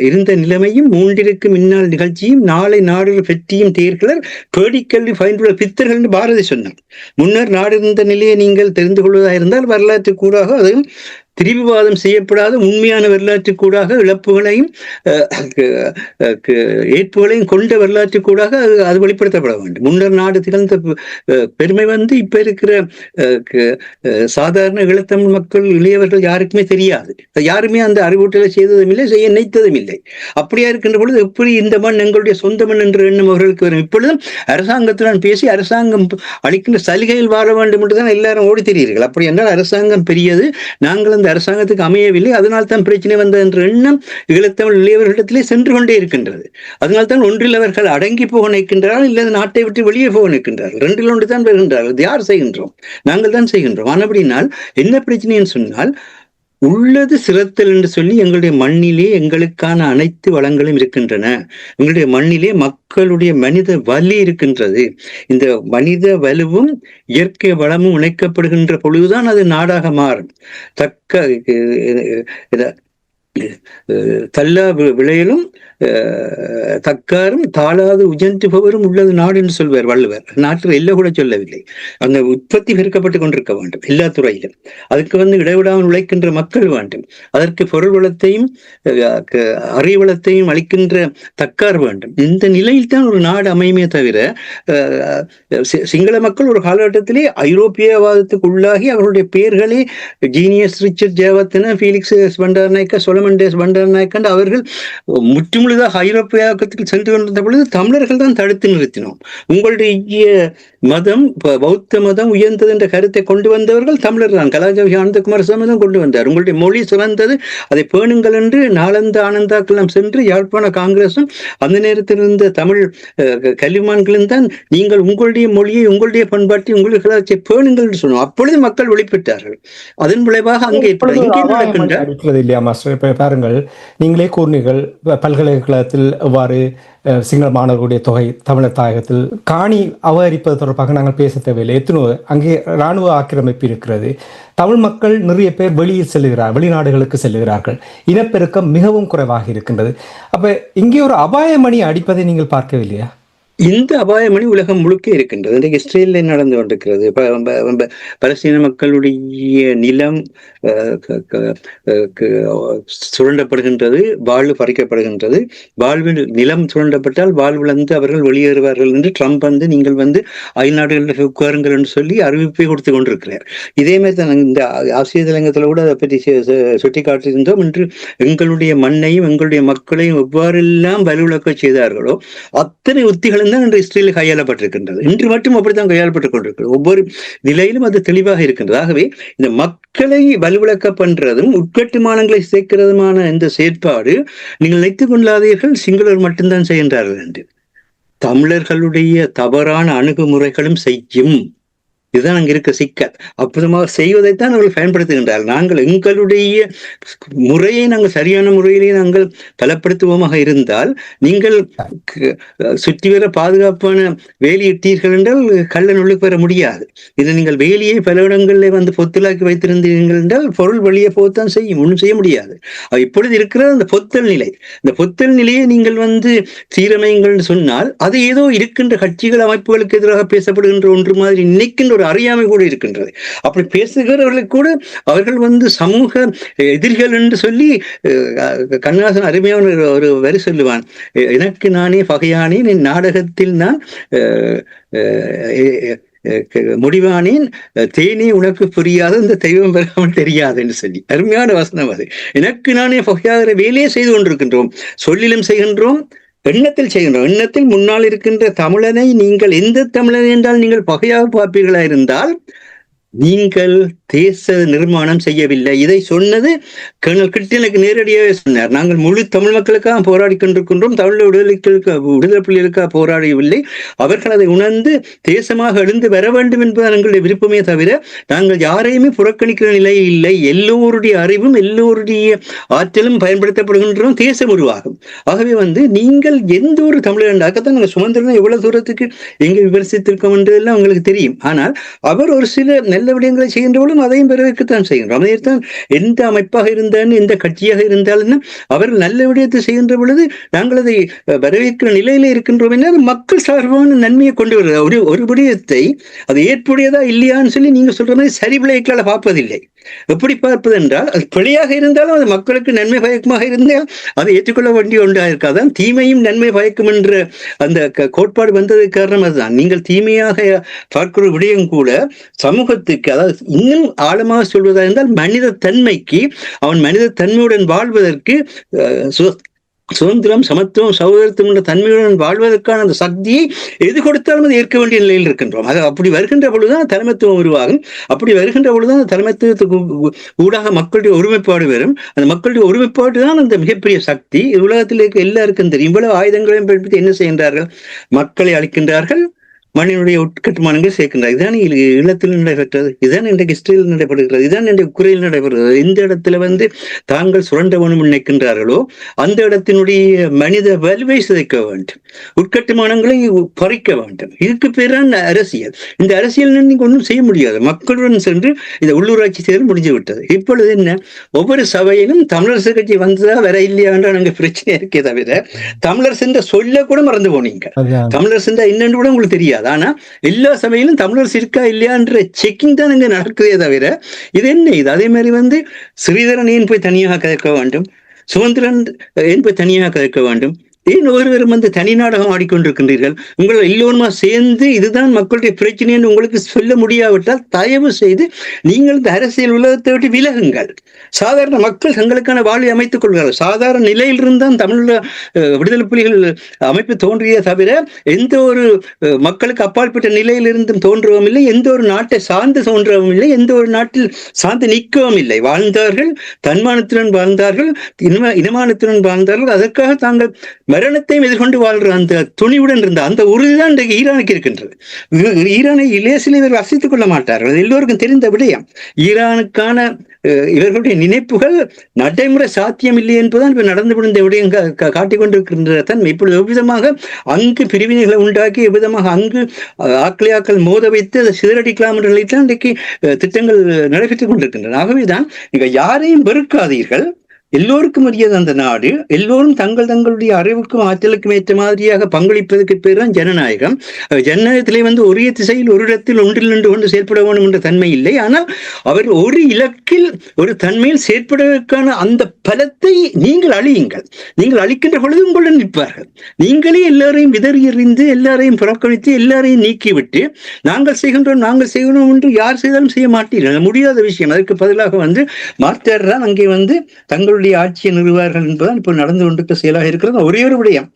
இருந்த நிலைமையும் மூன்றிற்கு முன்னால் நிகழ்ச்சியும் நாளை நாடு பெற்றியும் தேர்களர் பேடிக்கல்வி பயன்புள்ள பித்தர்கள் என்று பாரதி சொன்னார். முன்னர் நாடு இருந்த நிலையை நீங்கள் தெரிந்து கொள்வதாக இருந்தால் வரலாற்று கூடாக அதையும் திரிவுவாதம் செய்யப்படாத உண்மையான வரலாற்று கூடாக இழப்புகளையும் ஏற்புகளையும் கொண்ட வரலாற்று கூடாக அது வெளிப்படுத்தப்பட வேண்டும். முன்னர் நாடு திகழ்ந்த பெருமை இப்ப இருக்கிற சாதாரண ஈழத்தமிழ் மக்கள் இளையவர்கள் யாருக்குமே தெரியாது. யாருமே அந்த அறிவூட்டலை செய்ததும் இல்லை, செய்ய நினைத்ததும் இல்லை. அப்படியா இருக்கின்ற பொழுது எப்படி இந்த மண் எங்களுடைய சொந்த மண் என்ற எண்ணம் அவர்களுக்கு வரும்? இப்பொழுதும் அரசாங்கத்துடன் பேசி அரசாங்கம் அளிக்கின்ற சலுகையில் வாழ வேண்டும் என்றுதான் எல்லாரும் ஓடி தெரிகிறீர்கள். அப்படி என்றால் அரசாங்கம் பெரியது, நாங்கள் அந்த அரசாங்கத்துக்கு அமையவில்லை, அதனால் தான் பிரச்சனை வந்தது என்ற எண்ணம் ஈழத்தமிழ் இளையவர்களிடத்திலே சென்று கொண்டே இருக்கின்றது. அதனால் தான் ஒன்றில் அவர்கள் அடங்கி போக நிற்கின்றார்கள், இல்லை நாட்டை விட்டு வெளியே போக நிற்கின்றார்கள். 2 ஒன்று தான் வருகின்றார்கள். யார் செய்கின்றோம்? நாங்கள் தான் செய்கின்றோம். அப்படினால் என்ன பிரச்சனைன்னு சொன்னால், உள்ளது சிறத்தல் என்று சொல்லி எங்களுடைய மண்ணிலே எங்களுக்கான அனைத்து வளங்களும் இருக்கின்றன. எங்களுடைய மண்ணிலே மக்களுடைய மனித வலி இருக்கின்றது. இந்த மனித வலுவும் இயற்கை வளமும் இணைக்கப்படுகின்ற பொழுதுதான் அது நாடாக மாறும். தள்ளா விளையலும் தக்காரும் தாளாது உஜந்துபவரும் உள்ளது நாடு என்று சொல்வார் வள்ளுவர். நாட்டில் எல்லை கூட சொல்லவில்லை. அங்க உற்பத்தி பெருக்கப்பட்டு கொண்டிருக்க வேண்டும் எல்லா துறையிலும். அதுக்கு இடைவிடாமல் உழைக்கின்ற மக்கள் வேண்டும். அதற்கு பொருள் வளத்தையும் அறிவளத்தையும் அளிக்கின்ற தக்கார் வேண்டும். இந்த நிலையில் தான் ஒரு நாடு அமையுமே தவிர சிங்கள மக்கள் ஒரு காலகட்டத்திலே ஐரோப்பியவாதத்துக்கு உள்ளாகி அவருடைய பெயர்களே Junius Richard Jayawardene, Felix Bandaranaike, Solomon Dias Bandaranaike அவர்கள் முற்றுமுழுதாக ஐரோப்பியாக்கத்தில் சென்று கொண்டிருந்த பொழுது தமிழர்கள் தான் தடுத்து நிறுத்தினோம். உங்களுடைய மதம் பௌத்த மதம் உயர்ந்தது என்ற கருத்தை கொண்டு வந்தவர்கள் தமிழர் தான். கலாஜவி ஆனந்தகுமார் சமதம் கொண்டு வந்தார். உங்களுடைய மொழி சிறந்தது, அதை பேணுங்கள் என்று நாளந்த ஆனந்தாக்கெல்லாம் சென்று யாழ்ப்பாண காங்கிரசும் அந்த நேரத்தில் இருந்த தமிழ் கல்விமான்களும் தான் நீங்கள் உங்களுடைய மொழியை, உங்களுடைய பண்பாட்டை, உங்களுடைய கலாச்சாரத்தை பேணுங்கள் என்று சொன்னோம். அப்பொழுது மக்கள் வெளிப்பட்டார்கள். அதன் விளைவாக அங்கே அடிக்கிறது இல்லையா மாஸ்டர்? இப்ப பாருங்கள், நீங்களே கூறினீர்கள் பல்கலைக்கழகத்தில் எவ்வாறு சிங்கள மாணவர்களுடைய தொகை தமிழர் தாயகத்தில் காணி அபகரிப்பது தொடர்பாக நாங்கள் பேச தேவையில்லை. எத்தனோ அங்கே இராணுவ ஆக்கிரமிப்பு இருக்கிறது. தமிழ் மக்கள் நிறைய பேர் வெளியில் செல்லுகிறார், வெளிநாடுகளுக்கு செல்லுகிறார்கள். இனப்பெருக்கம் மிகவும் குறைவாக இருக்கின்றது. அப்ப இங்கே ஒரு அபாயமணி அடிப்பதை நீங்கள் பார்க்கவில்லையா? இந்த அபாயமணி உலகம் முழுக்க இருக்கின்றது. இன்றைக்கு இஸ்ரேலில் நடந்து கொண்டிருக்கிறது. பலஸ்தீன மக்களுடைய நிலம் சுரண்டப்படுகின்றது, வாழ்வு பறிக்கப்படுகின்றது. வாழ்வில் நிலம் சுரண்டப்பட்டால் வாழ்விழந்து அவர்கள் வெளியேறுவார்கள் என்று ட்ரம்ப் நீங்கள் அயல்நாடுகளுக்கு உட்காருங்கள் என்று சொல்லி அறிவிப்பை கொடுத்து கொண்டிருக்கிறார். இதே மாதிரி தான் இந்த ஆசிய தலைங்கத்தில் கூட அதை பற்றி சுட்டி காட்டியிருந்தோம். இன்று எங்களுடைய மண்ணையும் எங்களுடைய மக்களையும் எவ்வாறெல்லாம் வலுவிழக்க செய்தார்களோ அத்தனை உத்திகளும் தான் இன்று இஸ்ரேலில் கையாளப்பட்டிருக்கின்றது. இன்று மட்டும் அப்படித்தான் கையாளப்பட்டுக் கொண்டிருக்கிறது. ஒவ்வொரு நிலையிலும் அது தெளிவாக இருக்கின்றது. ஆகவே இந்த மக்களை வலுவிழக்க பண்றதும் உட்கட்டுமானங்களை சேர்க்கிறதுமான இந்த செயற்பாடு நீங்கள் நினைத்துக் கொள்ளாதீர்கள் சிங்களர் மட்டும்தான் செய்கின்றார்கள் என்று. தமிழர்களுடைய தவறான அணுகுமுறைகளும் செய்யும். இதுதான் அங்க இருக்க சிக்கல். அற்புதமாக செய்வதைத்தான் அவர்கள் பயன்படுத்துகின்றார்கள். நாங்கள் எங்களுடைய முறையை நாங்கள் சரியான முறையிலே நாங்கள் பலப்படுத்துவோமாக இருந்தால், நீங்கள் சுற்றி வர பாதுகாப்பான வேலியிட்டீர்கள் என்றால் கள்ளன் உள்ளுக்கு வர முடியாது. இதை நீங்கள் வேலியை பல இடங்களில் பொத்தலாக்கி வைத்திருந்தீர்கள் என்றால் பொருள் வெளியே போகத்தான் செய்யும், ஒன்றும் செய்ய முடியாது. இப்பொழுது இருக்கிற அந்த பொத்தல் நிலை, இந்த பொத்தல் நிலையை நீங்கள் சீரமையுங்கள் சொன்னால் அது ஏதோ இருக்கின்ற கட்சிகள் அமைப்புகளுக்கு எதிராக பேசப்படுகின்ற ஒன்று மாதிரி நினைக்கின்ற ஒரு அறியாமை கூட இருக்கின்றது. அப்படி பேசுகிறவர்களுக்கு கூட அவர்கள் சமூக எதிரிகள் என்று சொல்லி கண்ணதாசன் அருமையான ஒரு வரி சொல்லுவான், எனக்கு நானே பகையானேன், என் நாடகத்தில் நான் முடிவானேன், தேனே உனக்கு புரியாது, இந்த தெய்வம் பெறாமல் தெரியாது என்று சொல்லி அருமையான வசனம் அது. எனக்கு நானே பகையாகிற வேலையே செய்து கொண்டிருக்கின்றோம், சொல்லிலும் செய்கின்றோம், எண்ணத்தில் செய்கின்றோம். எண்ணத்தில் முன்னால் இருக்கின்ற தமிழனை நீங்கள் எந்த தமிழனை என்றால் நீங்கள் பகையாக பார்ப்பீர்களா இருந்தால் நீங்கள் தேச நிர்மாணம் செய்யவில்லை. இதை சொன்னது கர்னல் கிருட்டினுக்கு நேரடியாக சொன்னார். நாங்கள் முழு தமிழ் மக்களுக்காக போராடி கொண்டிருக்கின்றோம், தமிழ் விடுதலை புலிகளுக்காக போராடவில்லை. அவர்கள் அதை உணர்ந்து தேசமாக எழுந்து வர வேண்டும் என்பது எங்களுடைய விருப்பமே தவிர நாங்கள் யாரையுமே புறக்கணிக்கிற நிலை இல்லை. எல்லோருடைய அறிவும் எல்லோருடைய ஆற்றலும் பயன்படுத்தப்படுகின்றோம், தேசம் உருவாகும். ஆகவே நீங்கள் எந்த ஒரு தமிழண்டாக்கத்தான் நாங்கள் சுமந்திரன் எவ்வளவு தூரத்துக்கு எங்க விமர்சித்திருக்கோம் என்றெல்லாம் உங்களுக்கு தெரியும். ஆனால் அவர் ஒரு சில நல்ல விடயங்களை செய்கின்றவர்களும் அதையும் வரவேற்கத்தான் செய்கின்றோம். அதைத்தான் எந்த அமைப்பாக இருந்தாலும் எந்த கட்சியாக இருந்தாலும் அவர்கள் நல்ல விடயத்தை செய்கின்ற பொழுது நாங்கள் அதை வரவேற்கிற நிலையில இருக்கின்றோம். என்ன மக்கள் சார்பான நன்மையை கொண்டு வருகிறது. ஒரு விடயத்தை அது ஏற்புடையதா இல்லையான்னு சொல்லி நீங்க சொல்ற மாதிரி சரி பிழைக்களால பார்ப்பதில்லை. எப்படி பார்ப்பது என்றால் அது பிழையாக இருந்தாலும் அது மக்களுக்கு நன்மை பயக்கமாக இருந்தால் அதை ஏற்றுக்கொள்ள வேண்டிய ஒன்றாக இருக்காதான். தீமையும் நன்மை பயக்கும் என்ற அந்த கோட்பாடு வந்ததுக்கு காரணம் அதுதான். நீங்கள் தீமையாக பார்க்கிற விடயம் கூட சமூகத்துக்கு, அதாவது இன்னும் ஆழமாக சொல்வதாக இருந்தால் மனித தன்மைக்கு, அவன் மனித தன்மையுடன் வாழ்வதற்கு சுதந்திரம், சமத்துவம், சகோதரத்துவம் என்ற தன்மையுடன் வாழ்வதற்கான அந்த சக்தியை எது கொடுத்தாலும் அதை ஏற்க வேண்டிய நிலையில் இருக்கின்றோம். அது அப்படி வருகின்ற பொழுதுதான் தலைமைத்துவம் உருவாகும். அப்படி வருகின்ற பொழுதுதான் அந்த தலைமைத்துவத்துக்கு ஊடாக மக்களுடைய ஒருமைப்பாடு வரும். அந்த மக்களுடைய ஒருமைப்பாடு தான் அந்த மிகப்பெரிய சக்தி. உலகத்தில் இருக்க எல்லாருக்கும் தெரியும். இவ்வளவு ஆயுதங்களையும் பயன்படுத்தி என்ன செய்கின்றார்கள்? மக்களை அழிக்கின்றார்கள், மண்ணினுடைய உட்கட்டுமானங்கள் சேர்க்கின்றார். இதுதான் ஈழத்தில் நடைபெற்றது, இதுதான் இன்றைக்கு இஸ்ரேலில் நடைபெறுகிறது, இதுதான் இன்றைக்கு உக்ரைனில் நடைபெறுகிறது. எந்த இடத்துல தாங்கள் சுரண்ட வேணும் நினைக்கின்றார்களோ அந்த இடத்தினுடைய மனித வலுவை சிதைக்க வேண்டும், உட்கட்டுமானங்களை பறிக்க வேண்டும். இதுக்கு பேரான அரசியல். இந்த அரசியல் நீங்க ஒன்றும் செய்ய முடியாது. மக்களுடன் சென்று இந்த உள்ளூராட்சி தேர்தல் முடிஞ்சு விட்டது. இப்பொழுது என்ன, ஒவ்வொரு சபையிலும் தமிழரசு கட்சி வந்ததா வர இல்லையா என்ற அங்க பிரச்சனை இருக்கே தவிர தமிழரசு என்ற சொல்ல கூட மறந்து போனீங்க. தமிழரசு என்னன்னு கூட உங்களுக்கு தெரியாது. ஆனா எல்லா சபையிலும் தமிழரசு இருக்கா இல்லையான்ற செக்கிங் தான் அங்க நடக்குதே தவிர இது என்ன இது. அதே மாதிரி ஸ்ரீதரன் ஏன் போய் தனியாக கதைக்க வேண்டும், சுதந்திரன் ஏன் போய் தனியாக கதைக்க வேண்டும், ஏன் ஒருவரும் தனி நாடகம் ஆடிக்கொண்டிருக்கின்றீர்கள்? உங்கள் எல்லோருமா சேர்ந்து இதுதான் மக்களுடைய பிரச்சனை என்று உங்களுக்கு சொல்ல முடியாவிட்டால் தயவு செய்து நீங்கள் இந்த அரசியல் உலகத்தை விட்டு விலகுங்கள். சாதாரண மக்கள் தங்களுக்கான வாழ்வை அமைத்துக் கொள்கிறார்கள். சாதாரண நிலையிலிருந்தான் தமிழ் விடுதலை புலிகள் அமைப்பு தோன்றிய தவிர எந்த ஒரு மக்களுக்கு அப்பாற்பட்ட நிலையிலிருந்தும் தோன்றவும் இல்லை, எந்த ஒரு நாட்டை சார்ந்து தோன்றவும் இல்லை, எந்த ஒரு நாட்டில் சார்ந்து நிற்கவும் இல்லை. வாழ்ந்தார்கள், தன்மானத்துடன் வாழ்ந்தார்கள், இனமானத்துடன் வாழ்ந்தார்கள். அதற்காக தாங்கள் மரணத்தையும் எதிர்கொண்டு வாழ்ற அந்த துணிவுடன் இருந்த அந்த உறுதிதான் இன்றைக்கு ஈரானுக்கு இருக்கின்றது. ஈரானை இலேசில் இவர்கள் அசைத்துக் கொள்ள மாட்டார்கள். எல்லோருக்கும் தெரிந்த விடயம். ஈரானுக்கான இவர்களுடைய நினைப்புகள் நடைமுறை சாத்தியம் இல்லை என்பதுதான் இப்ப நடந்து முடிந்த விடயம் காட்டிக் கொண்டிருக்கின்ற தன்மை. இப்பொழுது எவ்விதமாக அங்கு பிரிவினைகளை உண்டாக்கி எவ்விதமாக அங்கு ஆக்கள் மோத வைத்து அதை சிதறடிக்கலாம் என்ற நிலைத்தான் இன்றைக்கு திட்டங்கள் நடைபெற்றுக் கொண்டிருக்கின்றன. ஆகவேதான் நீங்க யாரையும் வெறுக்காதீர்கள். எல்லோருக்கும் உரியது அந்த நாடு. எல்லோரும் தங்களுடைய அறிவுக்கும் ஆற்றலுக்கும் ஏற்ற மாதிரியாக பங்களிப்பதற்கு பேர் தான் ஜனநாயகம். ஜனநாயகத்திலே ஒரே திசையில் ஒரு இடத்தில் ஒன்றில் நின்று கொண்டு செயற்பட வேண்டும் என்ற தன்மை இல்லை. ஆனால் அவர் ஒரு இலக்கில் ஒரு தன்மையில் செயற்படுவதற்கான அந்த பலத்தை நீங்கள் அழியுங்கள். நீங்கள் அழிக்கின்ற பொழுது உங்களுடன் நிற்பார்கள். நீங்களே எல்லாரையும் விதறி எறிந்து எல்லாரையும் புறக்கணித்து எல்லாரையும் நீக்கிவிட்டு நாங்கள் செய்கின்றோம் என்று யார் செய்தாலும் செய்ய மாட்டீர்கள். முடியாத விஷயம். அதற்கு பதிலாக மாற்றார் தான் அங்கே தங்களுடைய ஆட்சியை நிறுவார்கள் என்பதுதான் இப்போ நடந்து கொண்டிருக்க செயலாக இருக்கிறது. ஒரே ஒரு விடயம்,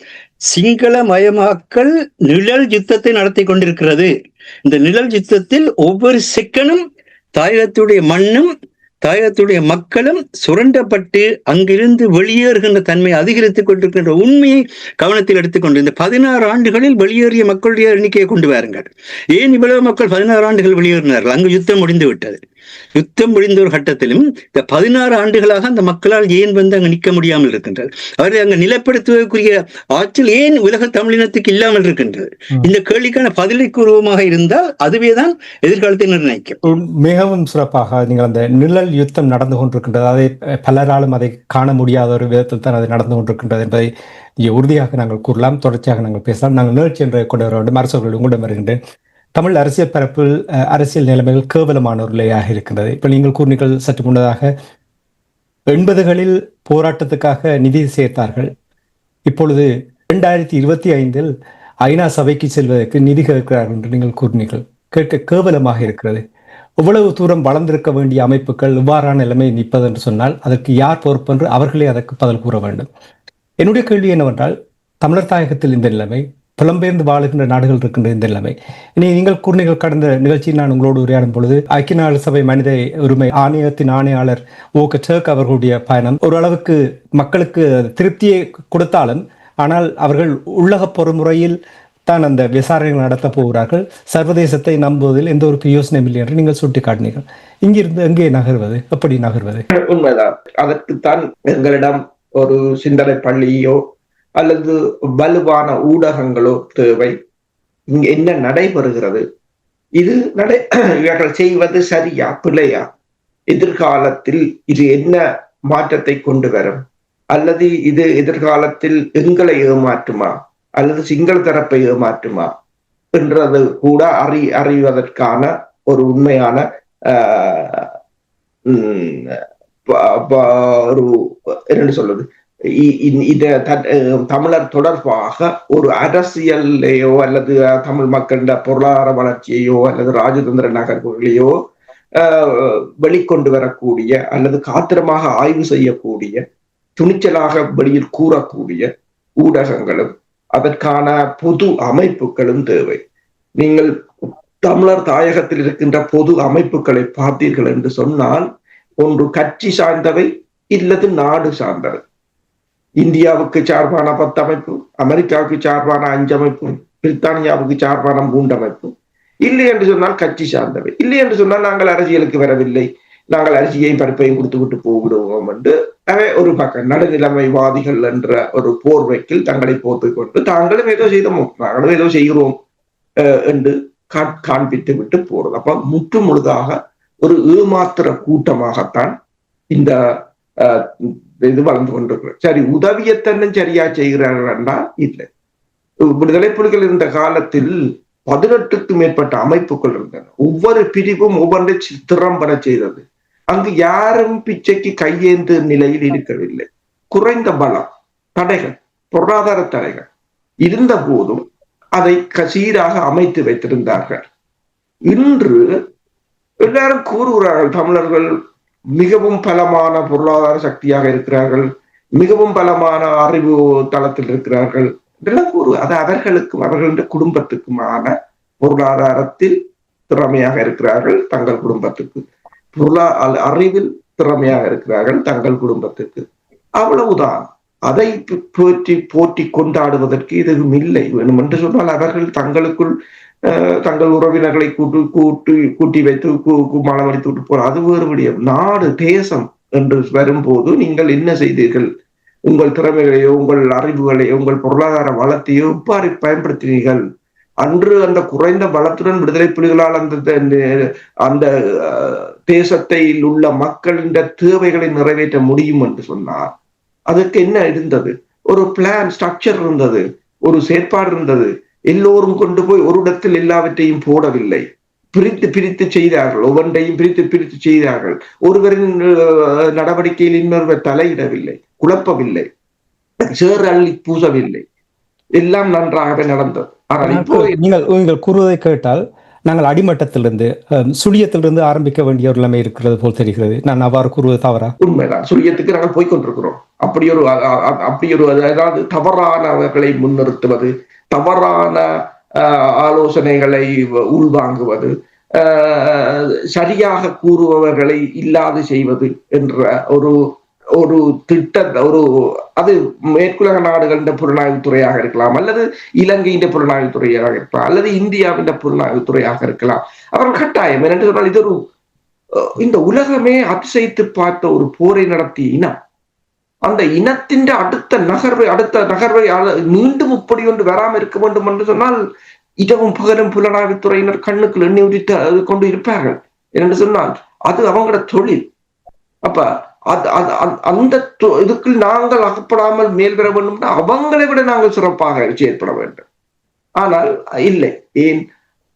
சிங்கள மயமாக்கல் நிழல் யுத்தத்தை நடத்தி கொண்டிருக்கிறது. இந்த நிழல் யுத்தத்தில் ஒவ்வொரு செகண்டும் தாயகத்துடைய மண்ணும் தாயகத்துடைய மக்களும் சுரண்டப்பட்டு அங்கிருந்து வெளியேறுகின்ற தன்மை அதிகரித்துக் கொண்டிருக்கின்ற உண்மையை கவனத்தில் எடுத்துக்கொண்டு இந்த 16 ஆண்டுகளில் வெளியேறிய மக்களுடைய எண்ணிக்கையை கொண்டு வாருங்கள். ஏன் இவ்வளவு மக்கள் 16 ஆண்டுகள் வெளியேறினார்கள்? அங்கு யுத்தம் முடிந்து விட்டது. யுத்தம் முடிந்த ஒரு கட்டத்திலும் இந்த 16 ஆண்டுகளாக அந்த மக்களால் ஏன் அங்கு நிற்க முடியாமல் இருக்கின்றது? அவர்களை அங்கு நிலப்படுத்துவதற்குரிய ஆற்றல் ஏன் உலக தமிழினத்துக்கு இல்லாமல் இருக்கின்றது? இந்த கேள்விக்கான பதிலுக்கு உருவமாக இருந்தால் அதுவேதான் எதிர்காலத்தை நிர்ணயிக்கும். மிகவும் சிறப்பாக நீங்கள் அந்த நிழல் யுத்தம் நடந்து கொண்டிருக்கின்றது, அதை பலராலும் அதை காண முடியாத ஒரு விதத்தில் தான் அது நடந்து கொண்டிருக்கின்றது என்பதை உறுதியாக நாங்கள் கூறலாம். தொடர்ச்சியாக நாங்கள் பேசலாம். நாங்கள் நிகழ்ச்சி என்று கொண்டு வர வேண்டும். அரசர்கள் உங்களிடம் வருகின்றேன். தமிழ் அரசியல் பரப்பில் அரசியல் நிலைமைகள் கேவலமான ஒரு நிலையாக இருக்கின்றது. இப்ப நீங்கள் கூறினீர்கள் சற்று முன்னதாக 80களில் போராட்டத்துக்காக நிதி சேர்த்தார்கள். இப்பொழுது 2025 ஐநா சபைக்கு செல்வதற்கு நிதி கேட்கிறார்கள் என்று நீங்கள் கூறினீர்கள். கேட்க கேவலமாக இருக்கிறது. இவ்வளவு தூரம் வளர்ந்திருக்க வேண்டிய அமைப்புகள் இவ்வாறான நிலைமை நிற்பது என்று சொன்னால் அதற்கு யார் பொறுப்பு என்று அவர்களே அதற்கு பதில் கூற வேண்டும். என்னுடைய கேள்வி என்னவென்றால், தமிழர் தாயகத்தில் இந்த நிலைமை, புலம்பெயர்ந்து வாழுகின்ற நாடுகள் இருக்கின்ற இந்த நிலைமை, இனி நீங்கள் கூறினீர்கள் கடந்த நிகழ்ச்சியில் நான் உங்களோடு உரையாடும் பொழுது ஐக்கிய நாடு சபை மனித உரிமை ஆணையத்தின் ஆணையாளர் வோல்கர் டர்க் அவர்களுடைய பயணம் ஓரளவுக்கு மக்களுக்கு திருப்தியை கொடுத்தாலும், ஆனால் அவர்கள் உள்ளக பொறுமுறையில் தான் அந்த விசாரணைகள் நடத்த போகிறார்கள். சர்வதேசத்தை நம்புவதில் எந்த ஒரு யோசனையும் இல்லை என்று நீங்கள் சுட்டிக்காட்டினீர்கள். இங்கிருந்து எங்கே நகர்வது, எப்படி நகர்வது? உண்மைதான். அதற்குத்தான் எங்களிடம் ஒரு சிந்தனை பள்ளியோ அல்லது வலுவான ஊடகங்களோ தேவை. இங்க என்ன நடைபெறுகிறது, இது இவர்கள் செய்வது சரியா பிழையா, எதிர்காலத்தில் இது என்ன மாற்றத்தை கொண்டு வரும், அல்லது இது எதிர்காலத்தில் எங்களை ஏமாற்றுமா அல்லது சிங்கள தரப்பை ஏமாற்றுமா என்றது கூட அறிவதற்கான ஒரு உண்மையான ஒரு என்ன சொல்றது, தமிழர் தொடர்பாக ஒரு அரசியலையோ அல்லது தமிழ் மக்களின் பொருளாதார வளர்ச்சியையோ அல்லது ராஜதந்திர நகர்வுகளையோ வெளிக்கொண்டு வரக்கூடிய அல்லது காத்திரமாக ஆய்வு செய்யக்கூடிய, துணிச்சலாக வெளியில் கூறக்கூடிய ஊடகங்களும் அதற்கான பொது அமைப்புகளும் தேவை. நீங்கள் தமிழர் தாயகத்தில் இருக்கின்ற பொது அமைப்புகளை பார்த்தீர்கள் என்று சொன்னால், ஒன்று கட்சி சார்ந்தவை இல்லது நாடு சார்ந்தவை. இந்தியாவுக்கு சார்பான 10 அமைப்பு, அமெரிக்காவுக்கு சார்பான 5 அமைப்பு, பிரித்தானியாவுக்கு சார்பான மூண்டமைப்பு, இல்லை என்று சொன்னால் கட்சி சார்ந்தவை, இல்லை என்று சொன்னால் நாங்கள் அரசியலுக்கு வரவில்லை, நாங்கள் அரிசியையும் பருப்பையும் கொடுத்து விட்டு போய்விடுவோம் என்று ஒரு பக்கம் நடுநிலைமைவாதிகள் என்ற ஒரு போர்வைக்கில் தங்களை போத்துக் கொண்டு தாங்களும் ஏதோ செய்தோமோ நாங்களும் ஏதோ செய்கிறோம் என்று காண்பித்து விட்டு போறது. அப்ப முற்று முழுதாக ஒரு ஏமாத்திர கூட்டமாகத்தான் இந்த இது வளர்ந்து கொண்டிருக்கிறது. சரி, உதவியத்தன்னும் சரியா செய்கிறார்கள் என்றால் இல்லை. விடுதலை புலிகள் இருந்த காலத்தில் 18க்கும் மேற்பட்ட அமைப்புகள் இருந்தன. ஒவ்வொரு பிரிவும் ஒவ்வொன்றை திறம்பட செய்தது. அங்கு யாரும் பிச்சைக்கு கையேந்து நிலையில் இருக்கவில்லை. குறைந்த பலம், தடைகள், பொருளாதார தடைகள் இருந்த போதும் அதை சீராக அமைத்து வைத்திருந்தார்கள். இன்று எல்லாரும் கூறுகிறார்கள் தமிழர்கள் மிகவும் பலமான பொருளாதார சக்தியாக இருக்கிறார்கள், மிகவும் பலமான அறிவு தளத்தில் இருக்கிறார்கள் இதெல்லாம் அது அவர்களுக்கும் அவர்களுடைய குடும்பத்துக்குமான பொருளாதாரத்தில் திறமையாக இருக்கிறார்கள், தங்கள் குடும்பத்துக்கு அறிவில் திறமையாக இருக்கிறார்கள், தங்கள் குடும்பத்துக்கு, அவ்வளவுதான். அதை போற்றி கொண்டாடுவதற்கு எதுவும் இல்லை. வேணும் என்று சொன்னால் அவர்கள் தங்களுக்குள் தங்கள் உறவினர்களை கூட்டி வைத்து மனமடித்து விட்டு போற அது வேறு விடயம். நாடு தேசம் என்று வரும்போது நீங்கள் என்ன செய்தீர்கள், உங்கள் திறமைகளையோ உங்கள் அறிவுகளையோ உங்கள் பொருளாதார வளத்தையோ எவ்வாறு பயன்படுத்தினீர்கள்? அன்று அந்த குறைந்த பலத்துடன் விடுதலை புலிகளால் அந்த தேசத்தில் உள்ள மக்களின் தேவைகளை நிறைவேற்ற முடியும் என்று சொன்னார். அதுக்கு என்ன இருந்தது? ஒரு பிளான், ஸ்ட்ரக்சர் இருந்தது, ஒரு செயற்பாடு இருந்தது. எல்லோரும் கொண்டு போய் ஒரு இடத்தில் எல்லாவற்றையும் போடவில்லை, பிரித்து பிரித்து செய்தார்கள், ஒவ்வொன்றையும் பிரித்து பிரித்து செய்தார்கள். ஒருவரின் நடவடிக்கையில் இன்னொருவர் தலையிடவில்லை, குழப்பவில்லை, சேறு அள்ளி பூசவில்லை, எல்லாம் நன்றாகவே நடந்தது. ஆனால் இப்போ நீங்கள் கூறுவதை கேட்டால் நாங்கள் அடிமட்டத்திலிருந்து சுழியத்திலிருந்து ஆரம்பிக்க வேண்டிய ஒரு நிலைமை இருக்கிறது போல் தெரிகிறது. நான் அவ்வாறு கூறுவது தவறா? உண்மைதான், சுழியத்துக்கு நாங்கள் போய்கொண்டிருக்கிறோம். அப்படி ஒரு அதாவது தவறானவர்களை முன்னிறுத்துவது, தவறான ஆலோசனைகளை உள்வாங்குவது, சரியாக கூறுபவர்களை இல்லாது செய்வது என்ற ஒரு திட்டத்தை அது மேற்குலக நாடுகளின் புலனாய்வு துறையாக இருக்கலாம், அல்லது இலங்கையின் புலனாய்வு துறையாக இருக்கலாம், அல்லது இந்தியாவின் புலனாய்வு துறையாக இருக்கலாம். அவர்கள் கட்டாயம் என்று சொன்னால் இது இந்த உலகமே அதிசயித்து பார்த்த ஒரு போரை நடத்திய இனம். அந்த இனத்தின் அடுத்த நகர்வை மீண்டும் இப்படி ஒன்று வராமல் இருக்க வேண்டும் என்று சொன்னால் இடமும் பகலும் புலனாய்வு துறையினர் கண்ணுக்குள் எண்ணி உதித்து கொண்டு இருப்பார்கள் என்று சொன்னால் அது அவங்களோட தொழில். அப்ப அந்த இதுக்குள் நாங்கள் அகப்படாமல் மேல் பெற வேண்டும், அவங்களை விட நாங்கள் சிறப்பாக செயற்பட வேண்டும். ஆனால் இல்லை. ஏன்?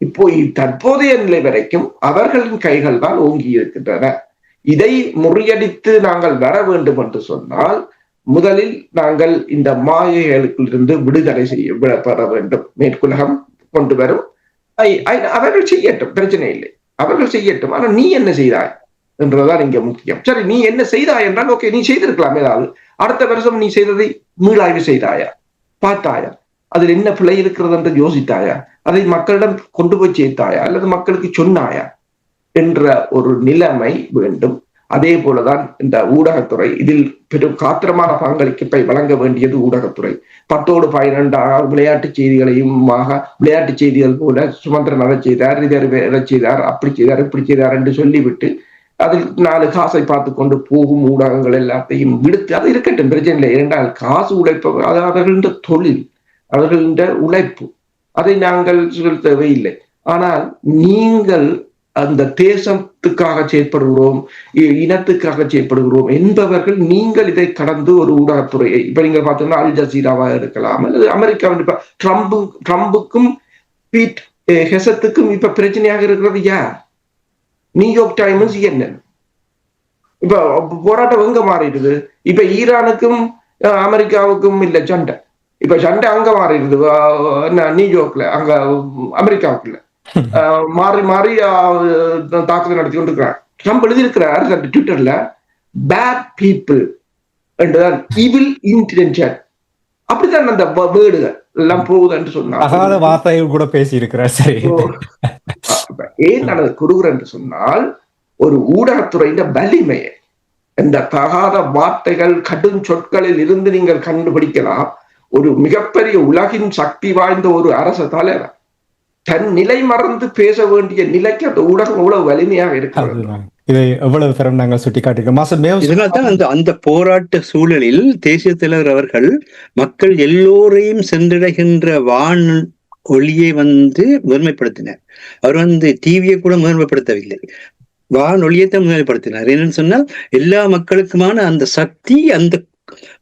இப்போ தற்போதைய நிலை வரைக்கும் அவர்களின் கைகள் தான் ஓங்கி இருக்கின்றன. இதை முறியடித்து நாங்கள் வர வேண்டும் என்று சொன்னால் முதலில் நாங்கள் இந்த மாயைகளுக்கிலிருந்து விடுதலை பெற வேண்டும். மேற்குலகம் கொண்டு வரும், அவர்கள் செய்யட்டும், பிரச்சனை இல்லை, அவர்கள் செய்யட்டும். ஆனா நீ என்ன செய்தாய் என்றுதான் இங்க முக்கியம். சரி, நீ என்ன செய்தாய் என்றால் ஓகே, நீ செய்திருக்கலாம். ஏதாவது அடுத்த வருஷம் நீ செய்ததை மீளாய்வு செய்தாயா, பார்த்தாயா, அதில் என்ன பிழை இருக்கிறது என்று யோசித்தாயா, அதை மக்களிடம் கொண்டு போய் சேர்த்தாயா, அல்லது மக்களுக்கு சொன்னாயா என்ற ஒரு நிலைமை வேண்டும். அதே போலதான் இந்த ஊடகத்துறை இதில் பெரும் காத்திரமான பங்களிப்பை வழங்க வேண்டியது ஊடகத்துறை. 10ஓடு 12 விளையாட்டு செய்திகளையும் விளையாட்டு செய்திகள் போல சுமந்திரன் அதை செய்தார், இதை செய்தார், அப்படி செய்தார், இப்படி செய்தார் என்று சொல்லிவிட்டு அதில் 4 காசை பார்த்து கொண்டு போகும் ஊடகங்கள் எல்லாத்தையும் விடுத்து அது இருக்கட்டும், பிரச்சனை இல்லை. ஏனென்றால் காசு உழைப்பவர் அது அவர்கள தொழில், அவர்கள உழைப்பு, அதை நாங்கள் சொல்ல தேவையில்லை. ஆனால் நீங்கள் அந்த தேசத்துக்காக செயற்படுகிறோம், இனத்துக்காக செயற்படுகிறோம் என்பவர்கள் நீங்கள் இதை கடந்து ஒரு ஊடகத்துறையை இப்ப நீங்க பார்த்தீங்கன்னா அல் ஜசீராவாக இருக்கலாம், அல்லது அமெரிக்காவின் ட்ரம்புக்கும் பீட் ஹெசத்துக்கும் இப்ப பிரச்சனையாக இருக்கிறது யார்? New York times, CNN. இப்ப போராட்டம் எங்க மாறிடுது? இப்ப ஈரானுக்கும் அமெரிக்காவுக்கும் இல்ல சண்டை, இப்ப சண்டை அங்க மாறிடுது, நியூயார்க்ல, அங்க அமெரிக்காவுக்குள்ள மாறி மாறி தாக்குதல் நடத்தி கொண்டிருக்கிறார். ட்ரம்ப் எழுதியிருக்கிறார் ட்விட்டர்ல, பேட் பீப்புள் என்றுதான், ஈவில் இன்டென்ஷன், அப்படித்தான் அந்த வேர்டுகள் எல்லாம் போகுது என்று சொன்னார். வார்த்தைகள் கூட பேசி இருக்கிறார். சரி, ஏன் நான் கூறுகிறேன் என்று சொன்னால் ஒரு ஊடகத்துறையின் வலிமையை இந்த தகாத வார்த்தைகள் கடும் சொற்களில் இருந்து நீங்கள் கண்டுபிடிக்கலாம். ஒரு மிகப்பெரிய உலகின் சக்தி வாய்ந்த ஒரு அரச தலைவர் தன் நிலை மறந்து பேச வேண்டிய நிலைக்கு அந்த ஊடகம் எவ்வளவு வலிமையாக இருக்கிறது. இதை எவ்வளவு தரம் நாங்கள் சுட்டிக்காட்டிருக்கோம். இதனால்தான் அந்த போராட்ட சூழலில் தேசிய தலைவர் அவர்கள் மக்கள் எல்லோரையும் சென்றடைகின்ற வான் ஒளியை முதன்மைப்படுத்தினார். அவர் டிவியை கூட முதன்மைப்படுத்தவில்லை, வானொலியைத்தான் முதன்மைப்படுத்தினார். என்னன்னு சொன்னால் எல்லா மக்களுக்குமான அந்த சக்தி அந்த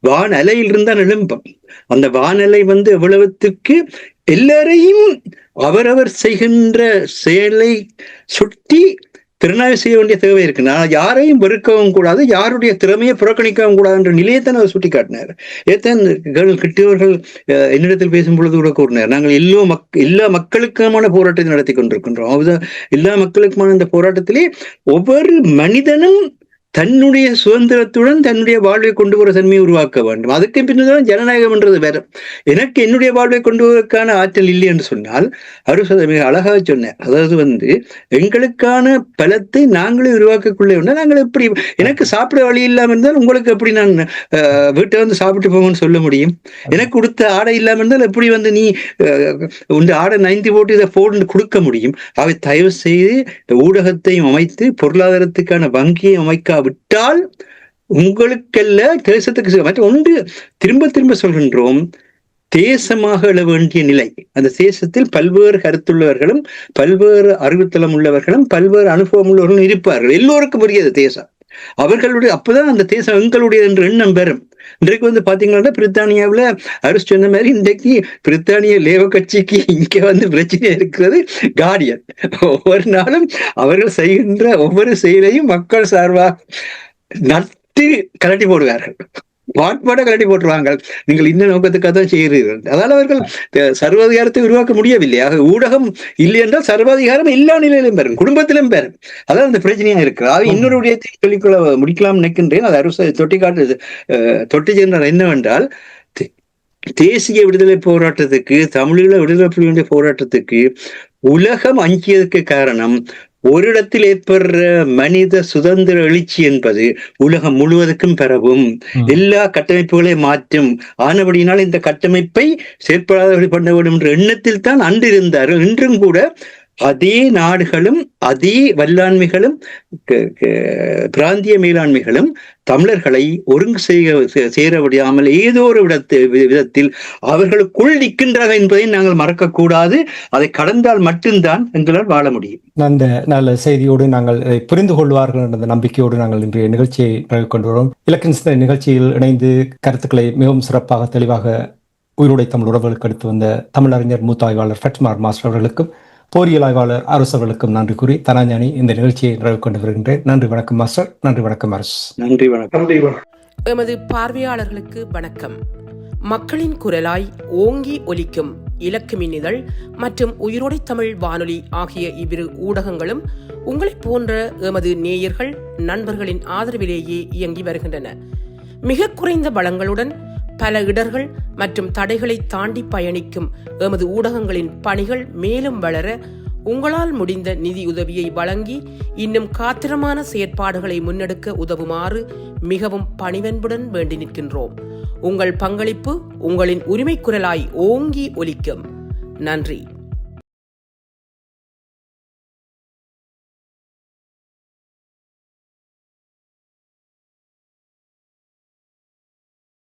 வான் அலையில் தான் எழும்பும். அந்த வானலை எவ்வளவுக்கு எல்லாரையும் அவரவர் செய்கின்ற செயலை சுட்டி திறனாய்வு செய்ய வேண்டிய தேவை இருக்கு. நான் யாரையும் வெறுக்கவும் கூடாது, யாருடைய திறமையை புறக்கணிக்கவும் கூடாது என்ற நிலையத்தான் அவர் சுட்டி காட்டினார். ஏத்தான் கிட்டியவர்கள் என்னிடத்தில் பேசும் பொழுது கூட கூறினார், நாங்கள் எல்லா மக்களுக்குமான போராட்டத்தை நடத்தி கொண்டிருக்கின்றோம். எல்லா மக்களுக்குமான இந்த போராட்டத்திலே ஒவ்வொரு மனிதனும் தன்னுடைய சுதந்திரத்துடன் தன்னுடைய வாழ்வை கொண்டு வர தன்மையை உருவாக்க வேண்டும். அதுக்கு பின்னதான் ஜனநாயகம் என்றது வேற. எனக்கு என்னுடைய வாழ்வை கொண்டு வருவதற்கான ஆற்றல் இல்லை என்று சொன்னால் அவர் மிக அழகாக சொன்னார். அதாவது எங்களுக்கான பலத்தை நாங்களே உருவாக்கக்குள்ளே உண்டா, நாங்கள் எப்படி எனக்கு சாப்பிட வழி இல்லாமல் இருந்தால் உங்களுக்கு எப்படி நான் வீட்டை சாப்பிட்டு போங்கன்னு சொல்ல முடியும்? எனக்கு கொடுத்த ஆடை இல்லாமல் இருந்தால் எப்படி நீ உண்டு ஆடை 90 போட்டு இதை போட்டு கொடுக்க முடியும்? அவை தயவு செய்து இந்த ஊடகத்தையும் அமைத்து பொருளாதாரத்துக்கான வங்கியை அமைக்க விட்டால் உங்களுக்கல்ல தேசத்துக்கு மற்ற ஒன்று திரும்ப திரும்ப சொல்கின்றோம், தேசமாக எழ வேண்டிய நிலை. அந்த தேசத்தில் பல்வேறு கருத்துள்ளவர்களும் பல்வேறு அறிவுத்தளம் உள்ளவர்களும் பல்வேறு அனுபவம் உள்ளவர்களும் இருப்பார்கள். எல்லோருக்கும் புரியாது தேசம் அவர்களுடைய. அப்பதான் அந்த தேசம் எங்களுடைய என்ற எண்ணம் பெறும். இன்றைக்கு பாத்தீங்கன்னா பிரித்தானியாவில் அரசு சொன்ன மாதிரி இன்றைக்கு பிரித்தானிய லேபர் கட்சிக்கு இங்க பிரச்சனை இருக்கிறது கார்டியன். ஒவ்வொரு நாளும் அவர்கள் செய்கின்ற ஒவ்வொரு செயலையும் மக்கள் சார்பாக நட்டு கலட்டி போடுவார்கள், வாட்பாட கலட்டி போட்டுருவாங்க. நீங்கள் இந்த நோக்கத்துக்காக தான் செய்கிறீர்கள். அதனால அவர்கள் சர்வாதிகாரத்தை உருவாக்க முடியவில்லை. ஆக ஊடகம் இல்லை என்றால் சர்வாதிகாரம் எல்லா நிலையிலும் பெறும், குடும்பத்திலும் பெறும். அதான் அந்த பிரச்சனையா இருக்கு. ஆக இன்னொரு விடயத்தை சொல்லிக்கொள்ள முடிக்கலாம் நினைக்கின்றேன். அது அரசு தொட்டி சென்றார். என்னவென்றால் தேசிய விடுதலை போராட்டத்துக்கு, தமிழீழ விடுதலை புலிகளுடைய போராட்டத்துக்கு உலகம் அஞ்சியதற்கு காரணம் ஒரு இடத்தில் ஏற்படுற மனித சுதந்திர எழுச்சி என்பது உலகம் முழுவதுக்கும் பரவும், எல்லா கட்டமைப்புகளையும் மாற்றும். ஆனபடியினால் இந்த கட்டமைப்பை செயற்படாதவர்கள் பண்ண வேண்டும் என்ற எண்ணத்தில் தான் அன்று இருந்தார்கள். இன்றும் கூட அதே நாடுகளும் அதே வல்லாண்மைகளும் பிராந்திய மேலாண்மைகளும் தமிழர்களை ஒருங்கு சேர விடாமல் ஏதோ ஒரு விதத்தில் அவர்களுக்குள் நிற்கின்றார்கள் என்பதை நாங்கள் மறக்கக்கூடாது. அதை கடந்தால் மட்டும்தான் எங்களால் வாழ முடியும். அந்த நல்ல செய்தியோடு நாங்கள் புரிந்து கொள்வார்கள் என்ற நம்பிக்கையோடு நாங்கள் இன்றைய நிகழ்ச்சியை கொண்டு வரோம். இலக்கிய நிகழ்ச்சியில் இணைந்து கருத்துக்களை மிகவும் சிறப்பாக தெளிவாக உயிரோடை தமிழ் உறவுகளுக்கு எடுத்து வந்த தமிழறிஞர் மூத்த ஆய்வாளர் ஃபட்மார் மாஸ்டர் அவர்களுக்கும் போரியல் ஆய்வாளர் அரசு அவர்களுக்கும் நன்றி கூறி தனாஞானி இந்த நிகழ்ச்சியை நிறைவு கொண்டு வருகின்றேன். நன்றி, வணக்கம் மாஸ்டர். நன்றி, வணக்கம் அரசு. நன்றி, வணக்கம். எமது பார்வையாளர்களுக்கு வணக்கம். மக்களின் குரலாய் ஓங்கி ஒலிக்கும் இலக்கு மின்னிதழ் மற்றும் உயிரோடை தமிழ் வானொலி ஆகிய இவ்விரு ஊடகங்களும் உங்களைப் போன்ற எமது நேயர்கள் நண்பர்களின் ஆதரவிலேயே இயங்கி வருகின்றன. மிக குறைந்த வளங்களுடன் பல இடர்கள் மற்றும் தடைகளை தாண்டி பயணிக்கும் எமது ஊடகங்களின் பணிகள் மேலும் வளர உங்களால் முடிந்த நிதியுதவியை வழங்கி இன்னும் காத்திரமான செயற்பாடுகளை முன்னெடுக்க உதவுமாறு மிகவும் பணிவன்புடன் வேண்டி நிற்கின்றோம். உங்கள் பங்களிப்பு உங்களின் உரிமை குரலாய் ஓங்கி ஒலிக்கும். நன்றி.